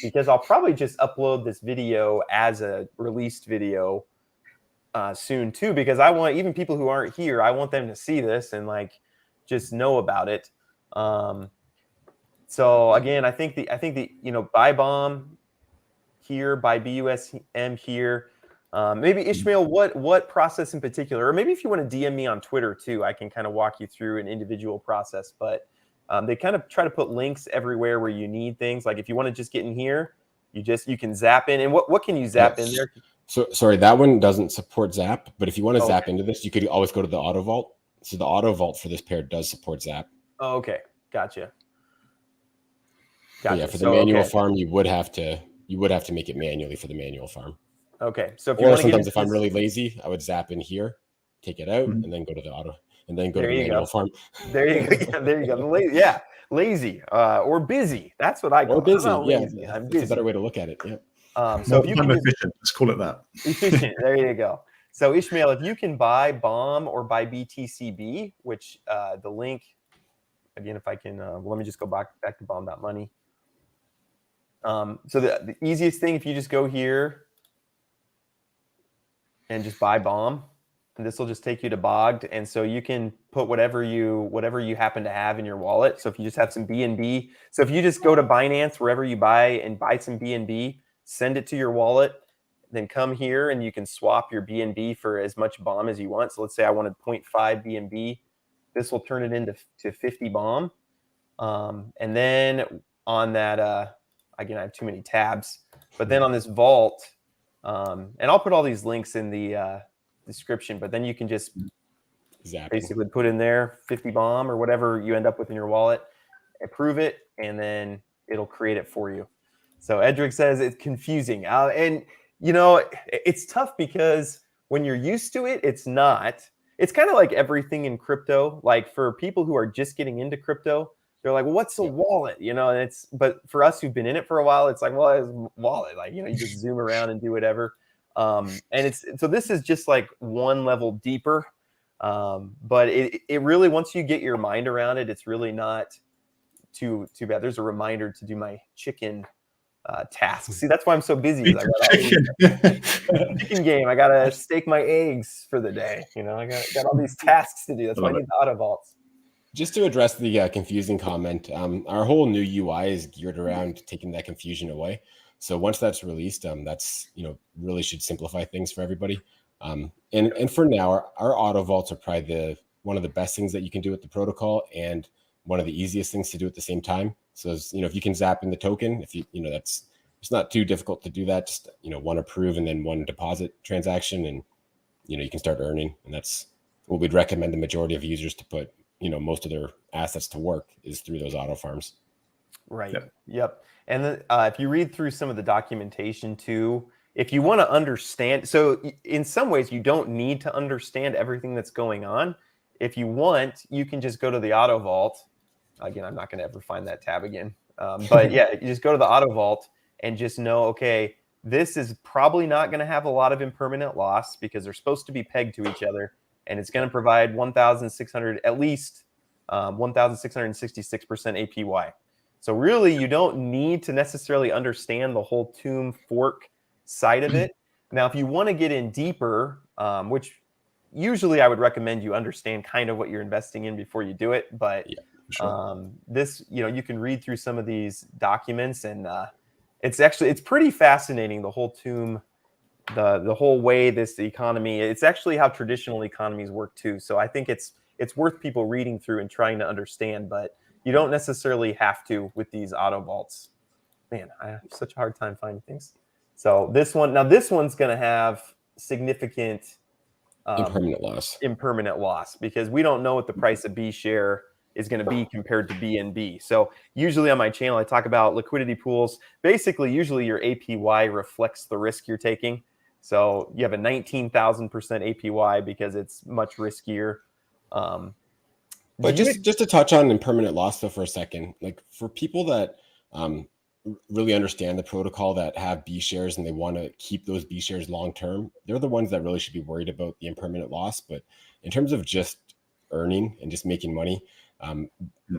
because I'll probably just upload this video as a released video soon too, because I want even people who aren't here, I want them to see this and just know about it. So again, I think the buy Bomb here, buy BUSM here. Maybe Ishmael, what process in particular, or maybe if you want to DM me on Twitter too, I can kind of walk you through an individual process. But they kind of try to put links everywhere where you need things. Like if you want to just get in here, you can zap in. And what can you zap in there? So sorry, that one doesn't support Zap. But if you want to zap into this, you could always go to the Auto Vault. So the Auto Vault for this pair does support Zap. Oh, okay, gotcha. Yeah, for the manual farm, you would have to make it manually for the manual farm. Okay, so if I'm really lazy, I would zap in here, take it out, and then go to the auto, and then go to the manual farm. There you go. Yeah, there you go. Lazy or busy. That's what I call it. Busy. Lazy. I'm busy. It's a better way to look at it. Yeah. So if you can efficient, let's call it that. Efficient. There you go. So Ishmael, if you can buy Bomb or buy BTCB, which the link again, if I can, let me just go back to Bomb.Money. So the easiest thing, if you just go here and just buy Bomb, and this will just take you to Bogged, and so you can put whatever you happen to have in your wallet. So if you just have some BNB, so if you just go to Binance wherever you buy some BNB, send it to your wallet, then come here and you can swap your BNB for as much Bomb as you want. So let's say I wanted 0.5 BNB, this will turn it into 50 Bomb, and then on that. Again, I have too many tabs, but then on this vault, and I'll put all these links in the description, but then you can just basically put in there 50 Bomb or whatever you end up with in your wallet, approve it, and then it'll create it for you. So Edric says it's confusing. And, it's tough because when you're used to it, it's not. It's kind of like everything in crypto. Like for people who are just getting into crypto, they're like, well, what's a wallet? You know, and but for us who've been in it for a while, it's like, well, it's a wallet. Like, you know, you just zoom around and do whatever. And so this is just like one level deeper. But it really, once you get your mind around it, it's really not too bad. There's a reminder to do my chicken tasks. See, that's why I'm so busy. I got all these chicken game. I gotta stake my eggs for the day. You know, I got all these tasks to do. That's why I need the auto vaults. Just to address the confusing comment, our whole new UI is geared around taking that confusion away. So once that's released, that's, you know, really should simplify things for everybody. And for now, our auto vaults are probably one of the best things that you can do with the protocol, and one of the easiest things to do at the same time. So, you know, if you can zap in the token, if you know, it's not too difficult to do that. Just, you know, one approve and then one deposit transaction, and, you know, you can start earning. And that's what we'd recommend the majority of users to put, you know, most of their assets to work is through those auto farms. Right. Yep. And then if you read through some of the documentation too, if you want to understand, so in some ways you don't need to understand everything that's going on. If you want, you can just go to the auto vault. Again, I'm not going to ever find that tab again. But yeah, you just go to the auto vault and just know, okay, this is probably not going to have a lot of impermanent loss because they're supposed to be pegged to each other. And it's going to provide 1,600, at least 1,666% APY. So really, you don't need to necessarily understand the whole tomb fork side of it. Now, if you want to get in deeper, which usually I would recommend you understand kind of what you're investing in before you do it. But yeah, sure. This, you know, you can read through some of these documents, and it's pretty fascinating, the whole tomb. The whole way the economy, it's actually how traditional economies work too. So I think it's worth people reading through and trying to understand, but you don't necessarily have to with these auto vaults. Man, I have such a hard time finding things. So this one's going to have significant impermanent loss because we don't know what the price of B share is going to be compared to BNB. So usually on my channel, I talk about liquidity pools. Basically, usually your APY reflects the risk you're taking. So you have a 19,000% APY because it's much riskier. But just to touch on impermanent loss though for a second, like for people that really understand the protocol, that have B shares and they want to keep those B shares long term, they're the ones that really should be worried about the impermanent loss. But in terms of just earning and just making money,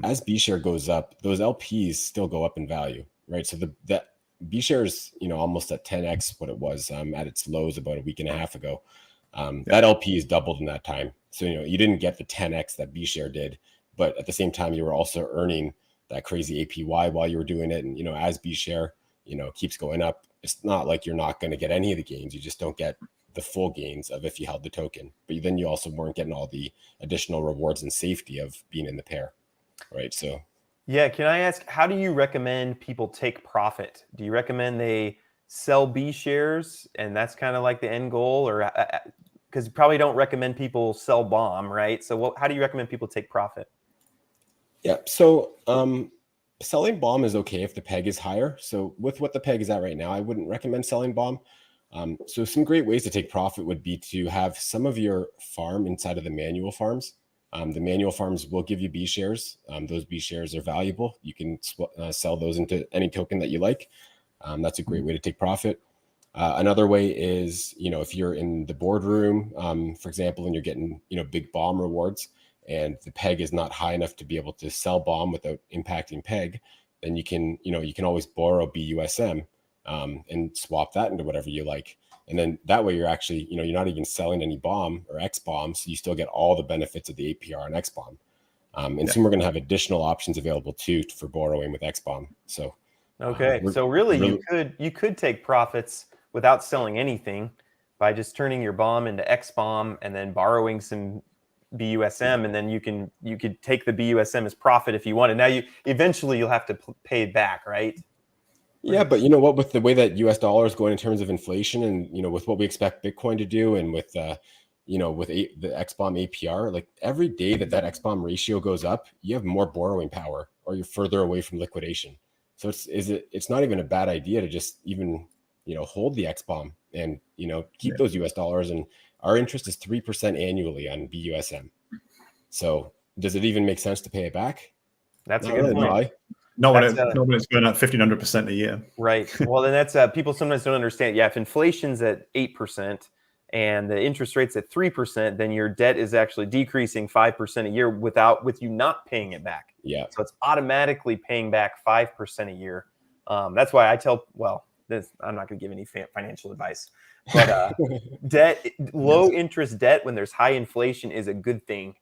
as B share goes up, those LPs still go up in value, right? So that B share is, you know, almost at 10x what it was at its lows about a week and a half ago. That LP is doubled in that time. So, you know, you didn't get the 10x that B share did, but at the same time, you were also earning that crazy APY while you were doing it. And, you know, as B share, you know, keeps going up, it's not like you're not going to get any of the gains. You just don't get the full gains of if you held the token, but then you also weren't getting all the additional rewards and safety of being in the pair, right? So yeah, can I ask, how do you recommend people take profit? Do you recommend they sell B shares and that's kind of like the end goal, or because you probably don't recommend people sell Bomb, right? So how do you recommend people take profit? Yeah, so selling Bomb is okay if the peg is higher. So with what the peg is at right now, I wouldn't recommend selling Bomb. So some great ways to take profit would be to have some of your farm inside of the manual farms. The manual farms will give you B shares. Those B shares are valuable. You can sell those into any token that you like. That's a great way to take profit. Another way is, you know, if you're in the boardroom, for example, and you're getting, you know, big Bomb rewards, and the peg is not high enough to be able to sell Bomb without impacting peg, then you can always borrow BUSM and swap that into whatever you like. And then that way you're actually, you know, you're not even selling any Bomb or xBomb, so you still get all the benefits of the APR and xBomb. And soon we're going to have additional options available too for borrowing with xBomb. So okay, so really you could take profits without selling anything by just turning your Bomb into xBomb and then borrowing some BUSM, and then you could take the BUSM as profit if you wanted. Now eventually you'll have to pay it back, right? Yeah, but you know what, with the way that US dollar is going in terms of inflation, and you know, with what we expect Bitcoin to do, and with you know, with the xBomb APR, like every day that xBomb ratio goes up, you have more borrowing power, or you're further away from liquidation. So it's not even a bad idea to just even, you know, hold the xBomb and, you know, keep those US dollars and Our interest is 3% annually on BUSM. So does it even make sense to pay it back? That's Not a good really, point. Not when, That's not when it's going up 1,500% a year. right. Well, then that's people sometimes don't understand. Yeah, if inflation's at 8% and the interest rate's at 3%, then your debt is actually decreasing 5% a year with you not paying it back. Yeah. So it's automatically paying back 5% a year. That's why I tell. Well, I'm not going to give any financial advice, but low interest debt when there's high inflation is a good thing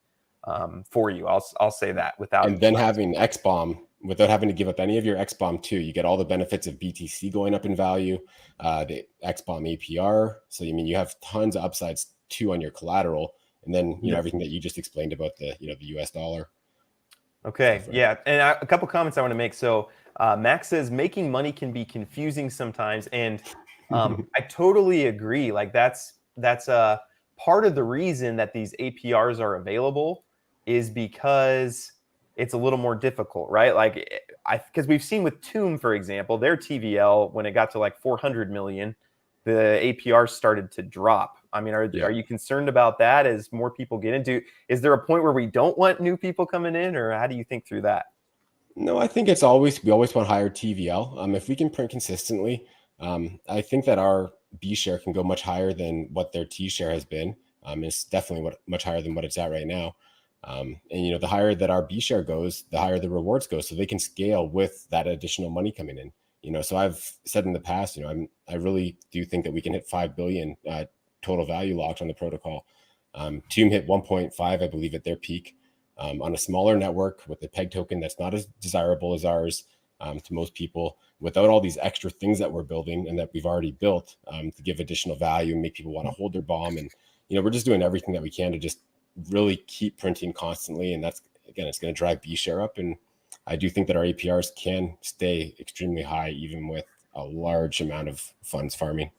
for you. I'll say that without. And then having xBomb without having to give up any of your xBomb too, you get all the benefits of BTC going up in value, the xBomb APR. So you have tons of upsides too on your collateral, and then everything that you just explained about the the US dollar. Okay, yeah, and a couple comments I want to make. So Max says making money can be confusing sometimes, and I totally agree. Like that's part of the reason that these APRs are available is because it's a little more difficult, right? Like because we've seen with Tomb, for example, their TVL when it got to like 400 million, the APR started to drop. I mean, are you concerned about that as more people get into? Is there a point where we don't want new people coming in, or how do you think through that? No, I think we always want higher TVL. If we can print consistently, I think that our B share can go much higher than what their T share has been. It's definitely much higher than what it's at right now. And the higher that our B share goes, the higher the rewards go, so they can scale with that additional money coming in. So I've said in the past, I really do think that we can hit 5 billion total value locked on the protocol. Tomb hit 1.5, I believe, at their peak. On a smaller network with a peg token that's not as desirable as ours to most people, without all these extra things that we're building and that we've already built to give additional value and make people want to hold their bomb. And, we're just doing everything that we can to just really keep printing constantly. And that's, again, it's going to drive B share up. And I do think that our APRs can stay extremely high, even with a large amount of funds farming.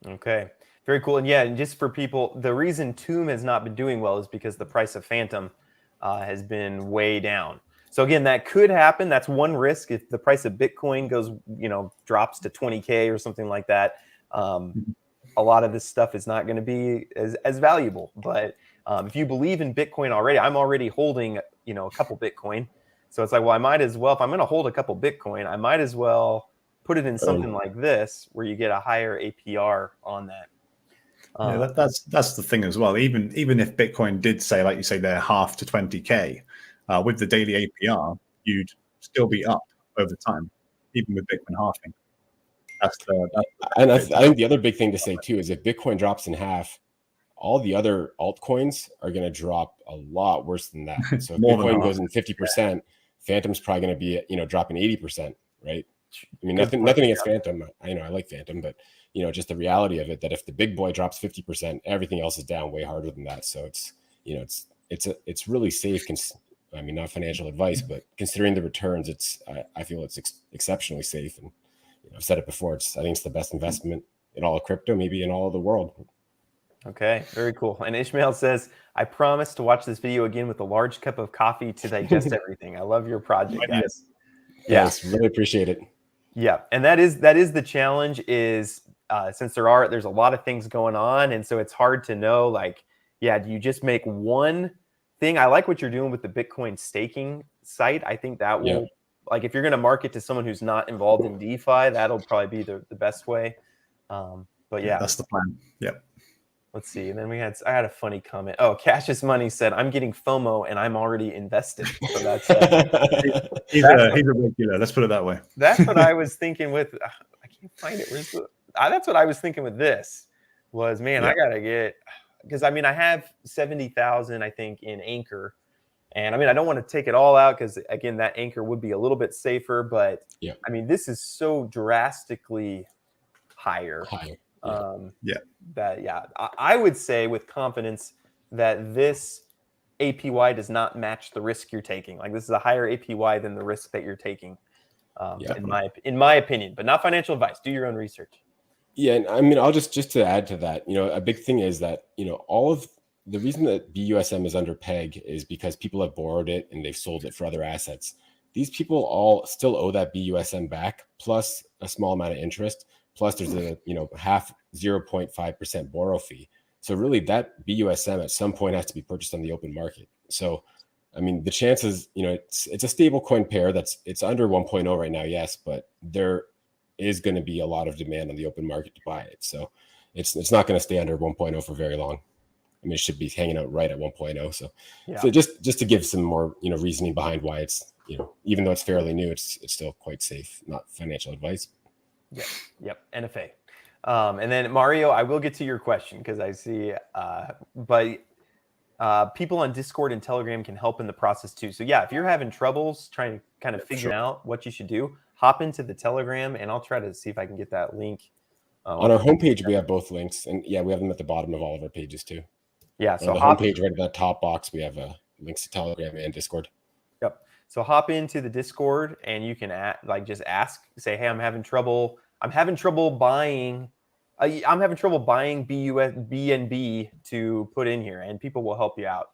Okay, very cool. And just for people, the reason Tomb has not been doing well is because the price of Phantom has been way down. So again, that could happen. That's one risk if the price of Bitcoin goes, drops to 20K or something like that. A lot of this stuff is not going to be as valuable. But if you believe in Bitcoin already, I'm already holding, a couple Bitcoin. So it's like, well, I might as well, if I'm going to hold a couple Bitcoin, I might as well put it in something like this where you get a higher APR on that. That's the thing as well. Even if Bitcoin did say, like you say, they're half to 20K, with the daily APR, you'd still be up over time, even with Bitcoin halving. I think the other big thing to say too is if Bitcoin drops in half, all the other altcoins are going to drop a lot worse than that. So if Bitcoin goes in 50%, Phantom's probably going to be dropping 80%, right? I mean, nothing against Phantom. I like Phantom, but just the reality of it that if the big boy drops 50%, everything else is down way harder than that. So it's really safe. I mean, not financial advice, but considering the returns, I feel it's exceptionally safe. And I've said it before. I think it's the best investment in all of crypto, maybe in all of the world. Okay, very cool. And Ishmael says, I promise to watch this video again with a large cup of coffee to digest everything. I love your project, guys. Yes, really appreciate it. Yeah, and that is the challenge is since there's a lot of things going on, and so it's hard to know, like, do you just make one thing? I like what you're doing with the Bitcoin staking site. I think that will, like, if you're going to market to someone who's not involved in DeFi, that'll probably be the best way. But that's the plan. Yep. Let's see. And then I had a funny comment. Oh, Cassius Money said, I'm getting FOMO and I'm already invested. So that's he's a regular. Let's put it that way. That's what I was thinking with, I can't find it. That's what I was thinking with this was, man, I got to get, because I mean, I have 70,000, I think, in Anchor. And I mean, I don't want to take it all out because, again, that Anchor would be a little bit safer. But I mean, this is so drastically higher. I would say with confidence that this APY does not match the risk you're taking. Like, this is a higher APY than the risk that you're taking, in my opinion, but not financial advice. Do your own research. Yeah, and I mean, I'll just to add to that, a big thing is that all of the reason that BUSM is under peg is because people have borrowed it and they've sold it for other assets. These people all still owe that BUSM back, plus a small amount of interest. Plus, there's a half 0.5% borrow fee. So really that BUSM at some point has to be purchased on the open market. So, I mean, the chances, it's a stable coin pair it's under 1.0 right now. Yes. But there is going to be a lot of demand on the open market to buy it. So it's not going to stay under 1.0 for very long. I mean, it should be hanging out right at 1.0. So just to give some more, reasoning behind why it's, even though it's fairly new, it's still quite safe, not financial advice. Yep. NFA. And then Mario, I will get to your question because I see, but people on Discord and Telegram can help in the process too. So yeah, if you're having troubles trying to kind of figure out what you should do, hop into the Telegram and I'll try to see if I can get that link. On our homepage, we have both links, and we have them at the bottom of all of our pages too. Yeah. So on the homepage, right at that top box, we have links to Telegram and Discord. Yep. So hop into the Discord and you can just ask, say, hey, I'm having trouble buying. I'm having trouble buying BNB to put in here, and people will help you out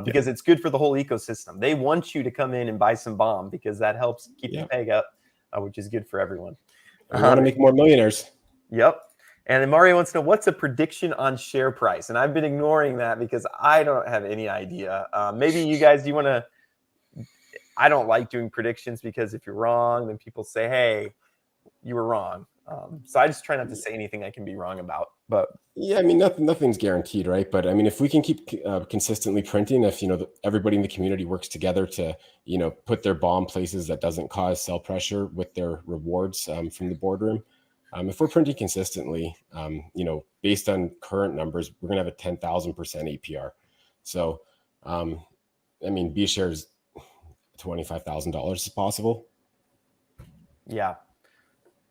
because it's good for the whole ecosystem. They want you to come in and buy some Bomb because that helps keep the peg up, which is good for everyone. We want to make more millionaires. Yep. And then Mario wants to know, what's a prediction on share price? And I've been ignoring that because I don't have any idea. Maybe you guys, do you want to? I don't like doing predictions because if you're wrong, then people say, hey, you were wrong. So I just try not to say anything I can be wrong about. But yeah, I mean, nothing's guaranteed, right? But I mean, if we can keep consistently printing, if everybody in the community works together to put their Bomb places that doesn't cause sell pressure with their rewards from the boardroom, if we're printing consistently, based on current numbers, we're gonna have a 10,000% APR. So, I mean, B shares $25,000 is possible. Yeah.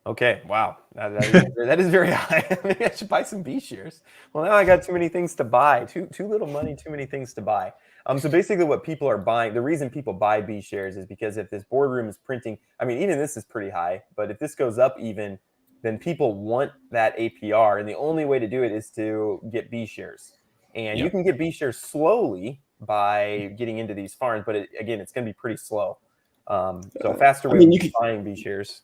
Okay. Wow. That is very high. Maybe I should buy some B shares. Well, now I got too many things to buy. Too little money, too many things to buy. So basically what people are buying, the reason people buy B shares is because if this boardroom is printing, I mean, even this is pretty high, but if this goes up even, then people want that APR. And the only way to do it is to get B shares. And you can get B shares slowly by getting into these farms, but again, it's going to be pretty slow. So a faster way of buying B shares.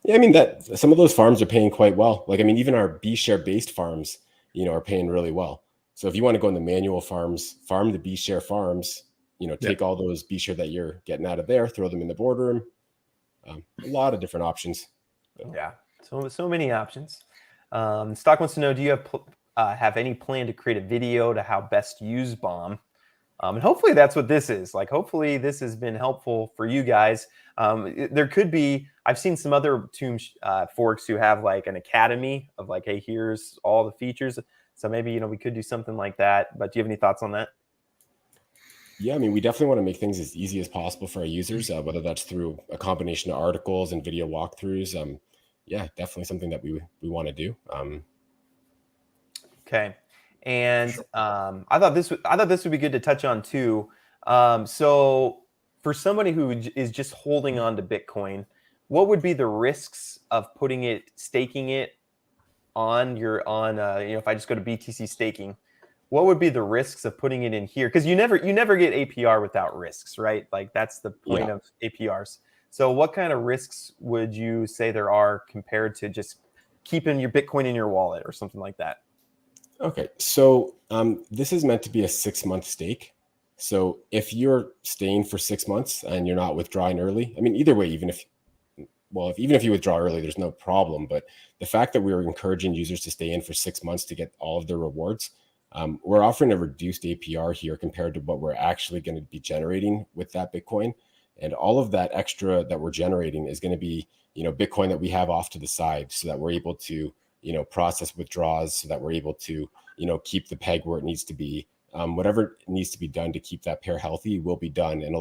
Yeah, I mean, that some of those farms are paying quite well. Like, I mean, even our B share based farms, are paying really well. So if you want to go in the manual farms, farm the B share farms, take all those B share that you're getting out of there, throw them in the boardroom. A lot of different options. Yeah, so many options. Stock wants to know, do you have any plan to create a video to how best to use Bomb? And hopefully that's what this is. Like, hopefully this has been helpful for you guys. There could be, I've seen some other Tomb forks who have like an academy of like, hey, here's all the features. So maybe, we could do something like that. But do you have any thoughts on that? Yeah, I mean, we definitely want to make things as easy as possible for our users, whether that's through a combination of articles and video walkthroughs. Yeah, definitely something that we want to do. Okay. And I thought this would be good to touch on too. So for somebody who is just holding on to Bitcoin, what would be the risks of staking it on if I just go to BTC staking, what would be the risks of putting it in here? Because you never get APR without risks, right? Like that's the point of APRs. So what kind of risks would you say there are compared to just keeping your Bitcoin in your wallet or something like that? Okay, so this is meant to be a 6-month stake. So if you're staying for 6 months and you're not withdrawing early, I mean, either way, even if you withdraw early, there's no problem. But the fact that we're encouraging users to stay in for 6 months to get all of their rewards, we're offering a reduced APR here compared to what we're actually going to be generating with that Bitcoin. And all of that extra that we're generating is going to be, Bitcoin that we have off to the side so that we're able to, process withdrawals, so that we're able to, keep the peg where it needs to be. Whatever needs to be done to keep that pair healthy will be done. And,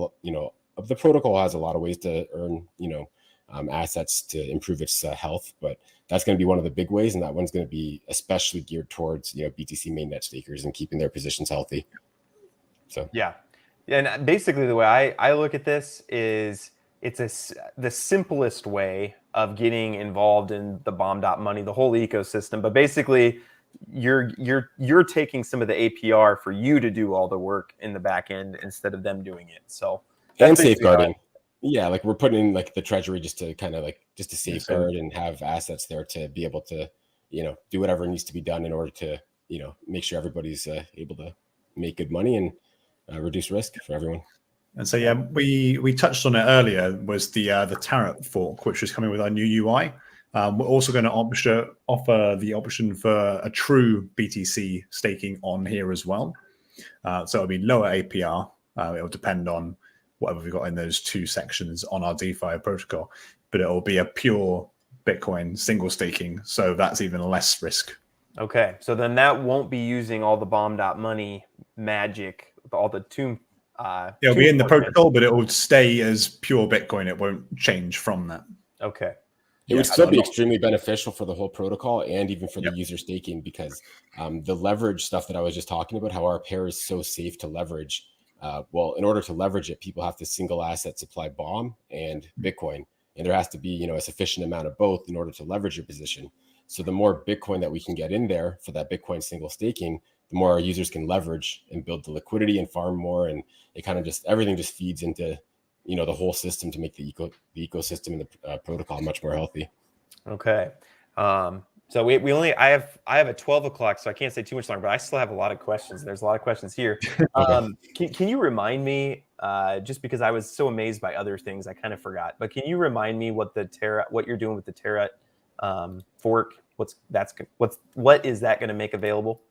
the protocol has a lot of ways to earn, assets to improve its health, but that's going to be one of the big ways. And that one's going to be especially geared towards, BTC mainnet stakers and keeping their positions healthy. So, yeah. And basically the way I look at this is the simplest way of getting involved in the Bomb.Money, the whole ecosystem. But basically you're taking some of the APR for you to do all the work in the back end instead of them doing it. So and safeguarding. Yeah, like we're putting in like the treasury just to kind of just to safeguard and have assets there to be able to, do whatever needs to be done in order to, make sure everybody's able to make good money and reduce risk for everyone. And so, yeah, we touched on it earlier, was the Tarot fork, which is coming with our new UI. We're also going to offer the option for a true BTC staking on here as well. So it'll be lower APR. It'll depend on whatever we've got in those two sections on our DeFi protocol, but it'll be a pure Bitcoin single staking. So that's even less risk. Okay. So then that won't be using all the Bomb.Money magic, all the tomb. It'll be in the protocol, but it will stay as pure Bitcoin. It won't change from that. Okay. It would still be extremely beneficial for the whole protocol and even for the user staking, because the leverage stuff that I was just talking about, how our pair is so safe to leverage. Well, in order to leverage it, people have to single asset supply Bomb and Bitcoin, and there has to be a sufficient amount of both in order to leverage your position. So the more Bitcoin that we can get in there for that Bitcoin single staking, the more our users can leverage and build the liquidity and farm more, and it kind of just everything just feeds into the whole system to make the ecosystem and the protocol much more healthy. Okay. So we only I have at 12 o'clock, so I can't say too much longer, but I still have a lot of questions. There's a lot of questions here. Can you remind me, just because I was so amazed by other things, I kind of forgot, but can you remind me what you're doing with the Terra fork? What is that going to make available?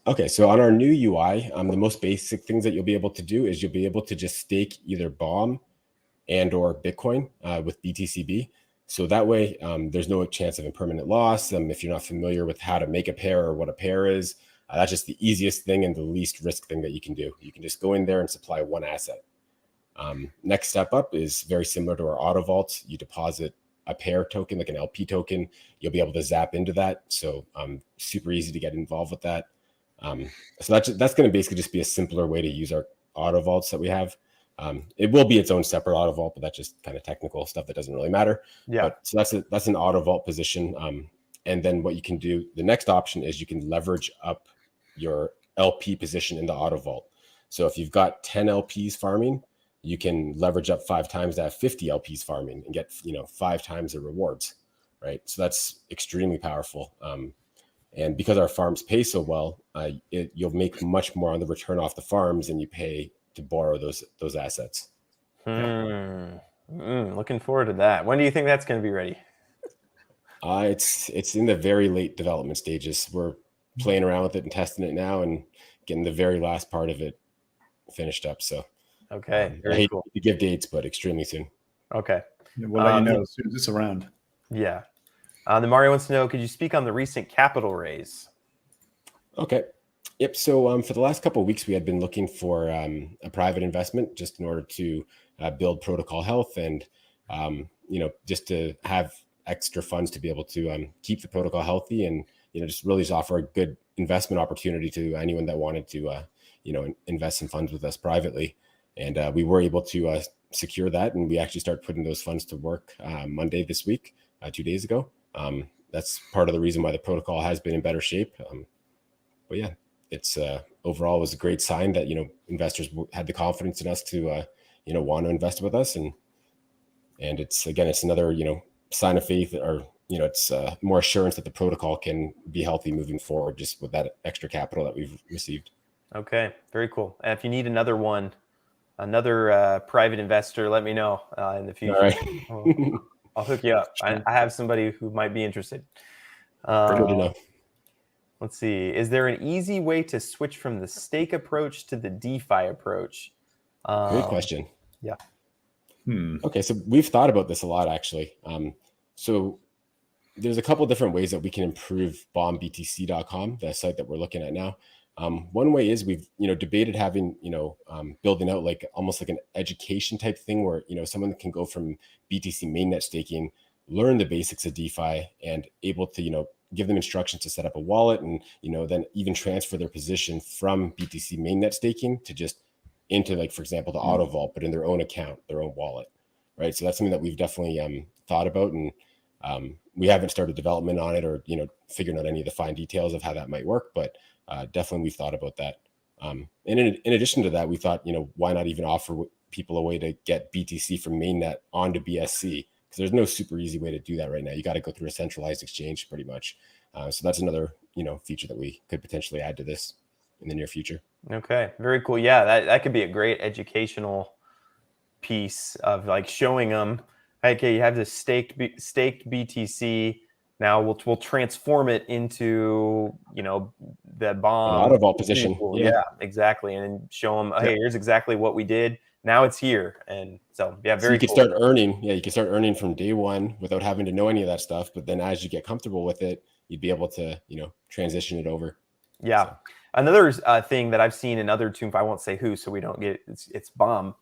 Okay, so on our new UI, the most basic things that you'll be able to do is you'll be able to just stake either Bomb and or Bitcoin with BTCB. So that way, there's no chance of impermanent loss. If you're not familiar with how to make a pair or what a pair is, that's just the easiest thing and the least risk thing that you can do. You can just go in there and supply one asset. Next step up is very similar to our auto vault. You deposit a pair token, like an LP token. You'll be able to zap into that. So super easy to get involved with that. So that's going to basically just be a simpler way to use our auto vaults that we have. It will be its own separate auto vault, but that's just kind of technical stuff that doesn't really matter. Yeah. But so that's an auto vault position. And then what you can do, the next option is you can leverage up your LP position in the auto vault. So if you've got 10 LPs farming, you can leverage up 5 times to have 50 LPs farming and get 5 times the rewards, right? So that's extremely powerful. And because our farms pay so well, you'll make much more on the return off the farms than you pay to borrow those assets. Looking forward to that. When do you think that's going to be ready? It's in the very late development stages. We're playing around with it and testing it now and getting the very last part of it finished up. So okay, I hate to give dates, but extremely soon. Okay, we'll let you know as soon as it's around. Yeah. Then Mario wants to know, could you speak on the recent capital raise? Okay. Yep. So for the last couple of weeks, we had been looking for a private investment just in order to build protocol health and, just to have extra funds to be able to keep the protocol healthy and, just offer a good investment opportunity to anyone that wanted to, invest in funds with us privately. And we were able to secure that. And we actually started putting those funds to work Monday this week, 2 days ago. That's part of the reason why the protocol has been in better shape. But yeah, it's overall was a great sign that, investors had the confidence in us to, want to invest with us. And it's another, sign of faith, or, it's more assurance that the protocol can be healthy moving forward just with that extra capital that we've received. Okay. Very cool. And if you need another private investor, let me know in the future. All right. I'll hook you up. I have somebody who might be interested. Good enough. Let's see. Is there an easy way to switch from the stake approach to the DeFi approach? Great question. Yeah. Okay, so we've thought about this a lot, actually. So there's a couple different ways that we can improve bombbtc.com, the site that we're looking at now. One way is we've debated having building out like almost like an education type thing where someone can go from BTC mainnet staking, learn the basics of DeFi, and able to give them instructions to set up a wallet and then even transfer their position from BTC mainnet staking to just into, like, for example, the auto vault, but in their own account, their own wallet, right? So that's something that we've definitely thought about, and we haven't started development on it or figuring out any of the fine details of how that might work, but definitely we've thought about that. And in addition to that, we thought, why not even offer people a way to get BTC from mainnet onto BSC? Because there's no super easy way to do that right now. You got to go through a centralized exchange pretty much. So that's another feature that we could potentially add to this in the near future. Okay, very cool. Yeah, that could be a great educational piece of like showing them, okay, you have this staked BTC. Now we'll transform it into the bomb Auto vault position. pool. Yeah. Yeah, exactly, and then show them, hey, here's exactly what we did. Now it's here, and so yeah, So very you could cool. start earning. Yeah, you can start earning from day one without having to know any of that stuff. But then as you get comfortable with it, you'd be able to transition it over. Yeah. So. Another thing that I've seen in other tombs, I won't say who, so we don't get it's Bomb,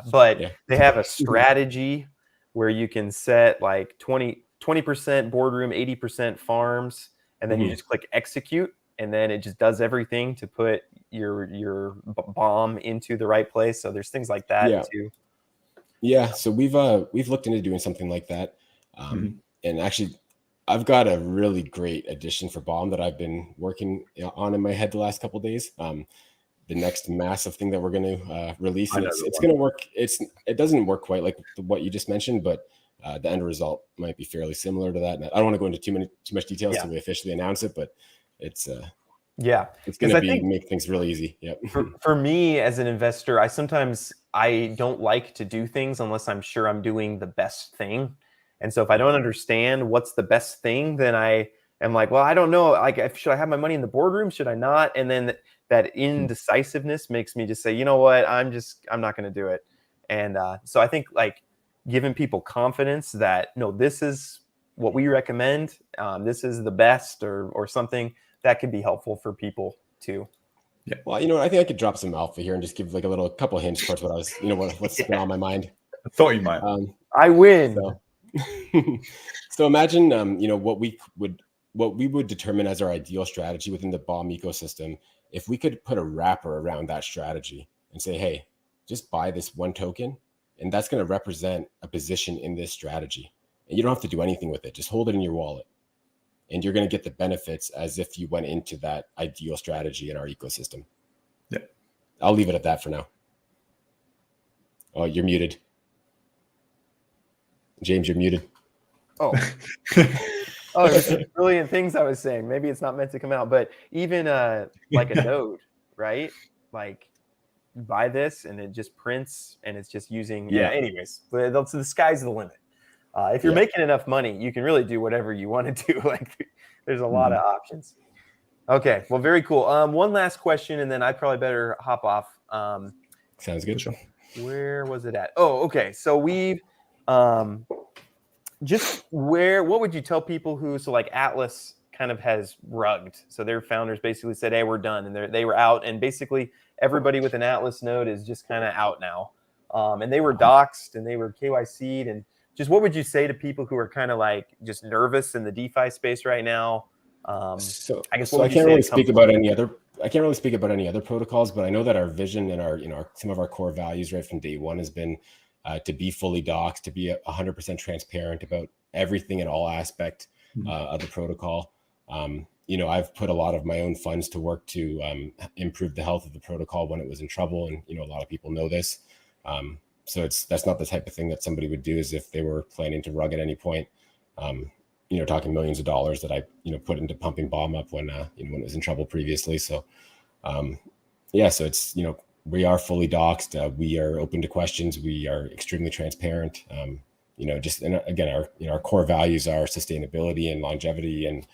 but they have a strategy where you can set like 20% boardroom, 80% farms, and then you just click execute, and then it just does everything to put your bomb into the right place. So there's things like that too. Yeah. So we've looked into doing something like that, and actually, I've got a really great addition for Bomb that I've been working on in my head the last couple of days. The next massive thing that we're going to release, and it's going to work. It doesn't work quite like what you just mentioned, but the end result might be fairly similar to that. And I don't want to go into too much details till we officially announce it, but it's going to make things really easy. Yep. For me as an investor, I don't like to do things unless I'm sure I'm doing the best thing. And so if I don't understand what's the best thing, then I am like, well, I don't know. Like, should I have my money in the boardroom? Should I not? And then that indecisiveness makes me just say, you know what? I'm not going to do it. And so I think like giving people confidence that, no, this is what we recommend. This is the best or something that could be helpful for people too. Yeah. Well, I think I could drop some alpha here and just give like a couple hints towards what I was, what's been on my mind. I thought you might. I win. So imagine, what we would determine as our ideal strategy within the Bomb ecosystem. If we could put a wrapper around that strategy and say, hey, just buy this one token, and that's going to represent a position in this strategy. And you don't have to do anything with it. Just hold it in your wallet. And you're going to get the benefits as if you went into that ideal strategy in our ecosystem. Yeah. I'll leave it at that for now. Oh, you're muted. James, you're muted. Oh, there's brilliant things I was saying. Maybe it's not meant to come out, but even like a node, right? Like buy this and it just prints and it's just using. Yeah. Anyways, so the sky's the limit. If you're making enough money, you can really do whatever you want to do. Like there's a lot of options. Okay. Well, very cool. One last question, and then I probably better hop off. Sounds good. Sure. Where was it at? Oh, okay. So we've what would you tell people so like Atlas kind of has rugged? So their founders basically said, hey, we're done. And they were out. And basically everybody with an Atlas node is just kind of out now. And they were doxed and they were KYC'd. And just what would you say to people who are kind of like just nervous in the DeFi space right now? I guess I can't really speak about any other protocols, but I know that our vision and our some of our core values right from day one has been to be fully doxed, to be 100% transparent about everything in all aspect of the protocol. I've put a lot of my own funds to work to improve the health of the protocol when it was in trouble, and a lot of people know this. So that's not the type of thing that somebody would do as if they were planning to rug at any point. Talking millions of dollars that I put into pumping Bomb up when it was in trouble previously. So so it's we are fully doxed. We are open to questions. We are extremely transparent. And again, our core values are sustainability and longevity, and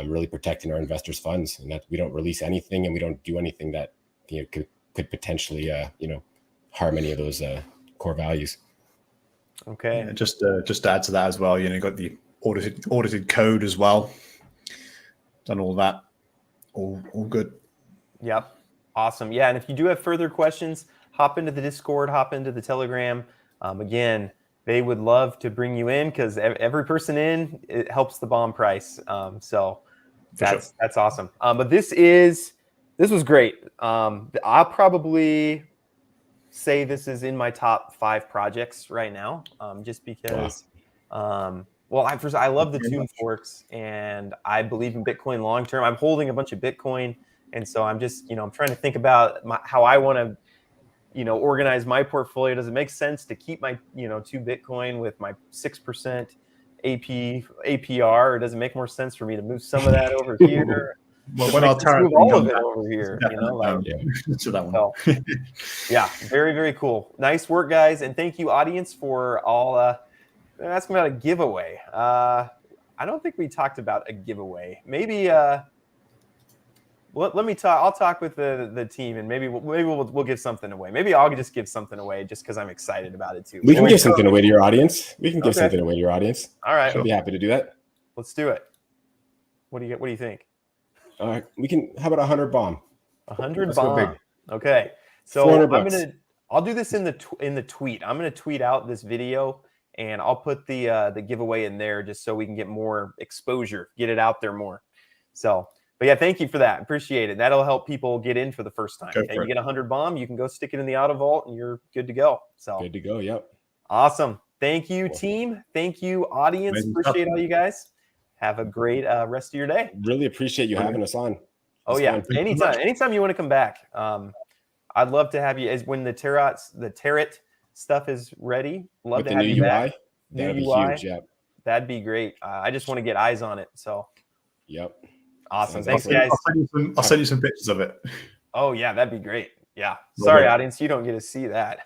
really protecting our investors' funds, and that we don't release anything and we don't do anything that could potentially harm any of those core values. Okay. Yeah, just to add to that as well, you got the audited code as well. Done all that. All good. Yep. Awesome. Yeah. And if you do have further questions, hop into the Discord, hop into the Telegram. Again, they would love to bring you in because every person it helps the Bomb price. So that's awesome. But this was great. I'll probably say this is in my top 5 projects right now, just because. Wow. I love the Tomb forks, and I believe in Bitcoin long term. I'm holding a bunch of Bitcoin, and so I'm just I'm trying to think about how I want to organize my portfolio. Does it make sense to keep my 2 Bitcoin with my 6% APR, or does it make more sense for me to move some of that over here? Well, when our Let's tariff move thing all comes of it back, over here. You definitely know, like, no. Yeah. To that one. so, yeah, very, very cool. Nice work, guys. And thank you, audience, for all asking about a giveaway. I don't think we talked about a giveaway. Maybe let me talk. I'll talk with the team, and maybe we'll give something away. Maybe I'll just give something away just because I'm excited about it too. We can give something away to your audience. We can give Okay. something away to your audience. All right, I'd be happy to do that. let's do it. What do you think? We can. How about 100 bomb? 100 Let's go big. bomb. Okay, so 400 I'm bucks. I'll do this in the tweet. I'm gonna tweet out this video, and I'll put the giveaway in there just so we can get more exposure, get it out there more. So, but yeah, thank you for that. Appreciate it. That'll help people get in for the first time. Go Okay, for you it. get 100 bomb, you can go stick it in the auto vault, and you're good to go. So Good to go. Yep. awesome. Thank you, Cool. team. Thank you, audience. Amazing Appreciate stuff. all you guys. Have a great rest of your day. Really appreciate you having us on. Oh It's yeah, fun. Thank you so much. anytime you want to come back. I'd love to have you as when the Tarot stuff is ready. Love With to the have new you UI, back. that'd New be UI. huge. Yep. That'd be great. I just want to get eyes on it. So Yep. awesome. Sounds Thanks, awesome. guys. I'll send you some pictures of it. Oh yeah, that'd be great. Yeah. Well Sorry, done. audience, you don't get to see that.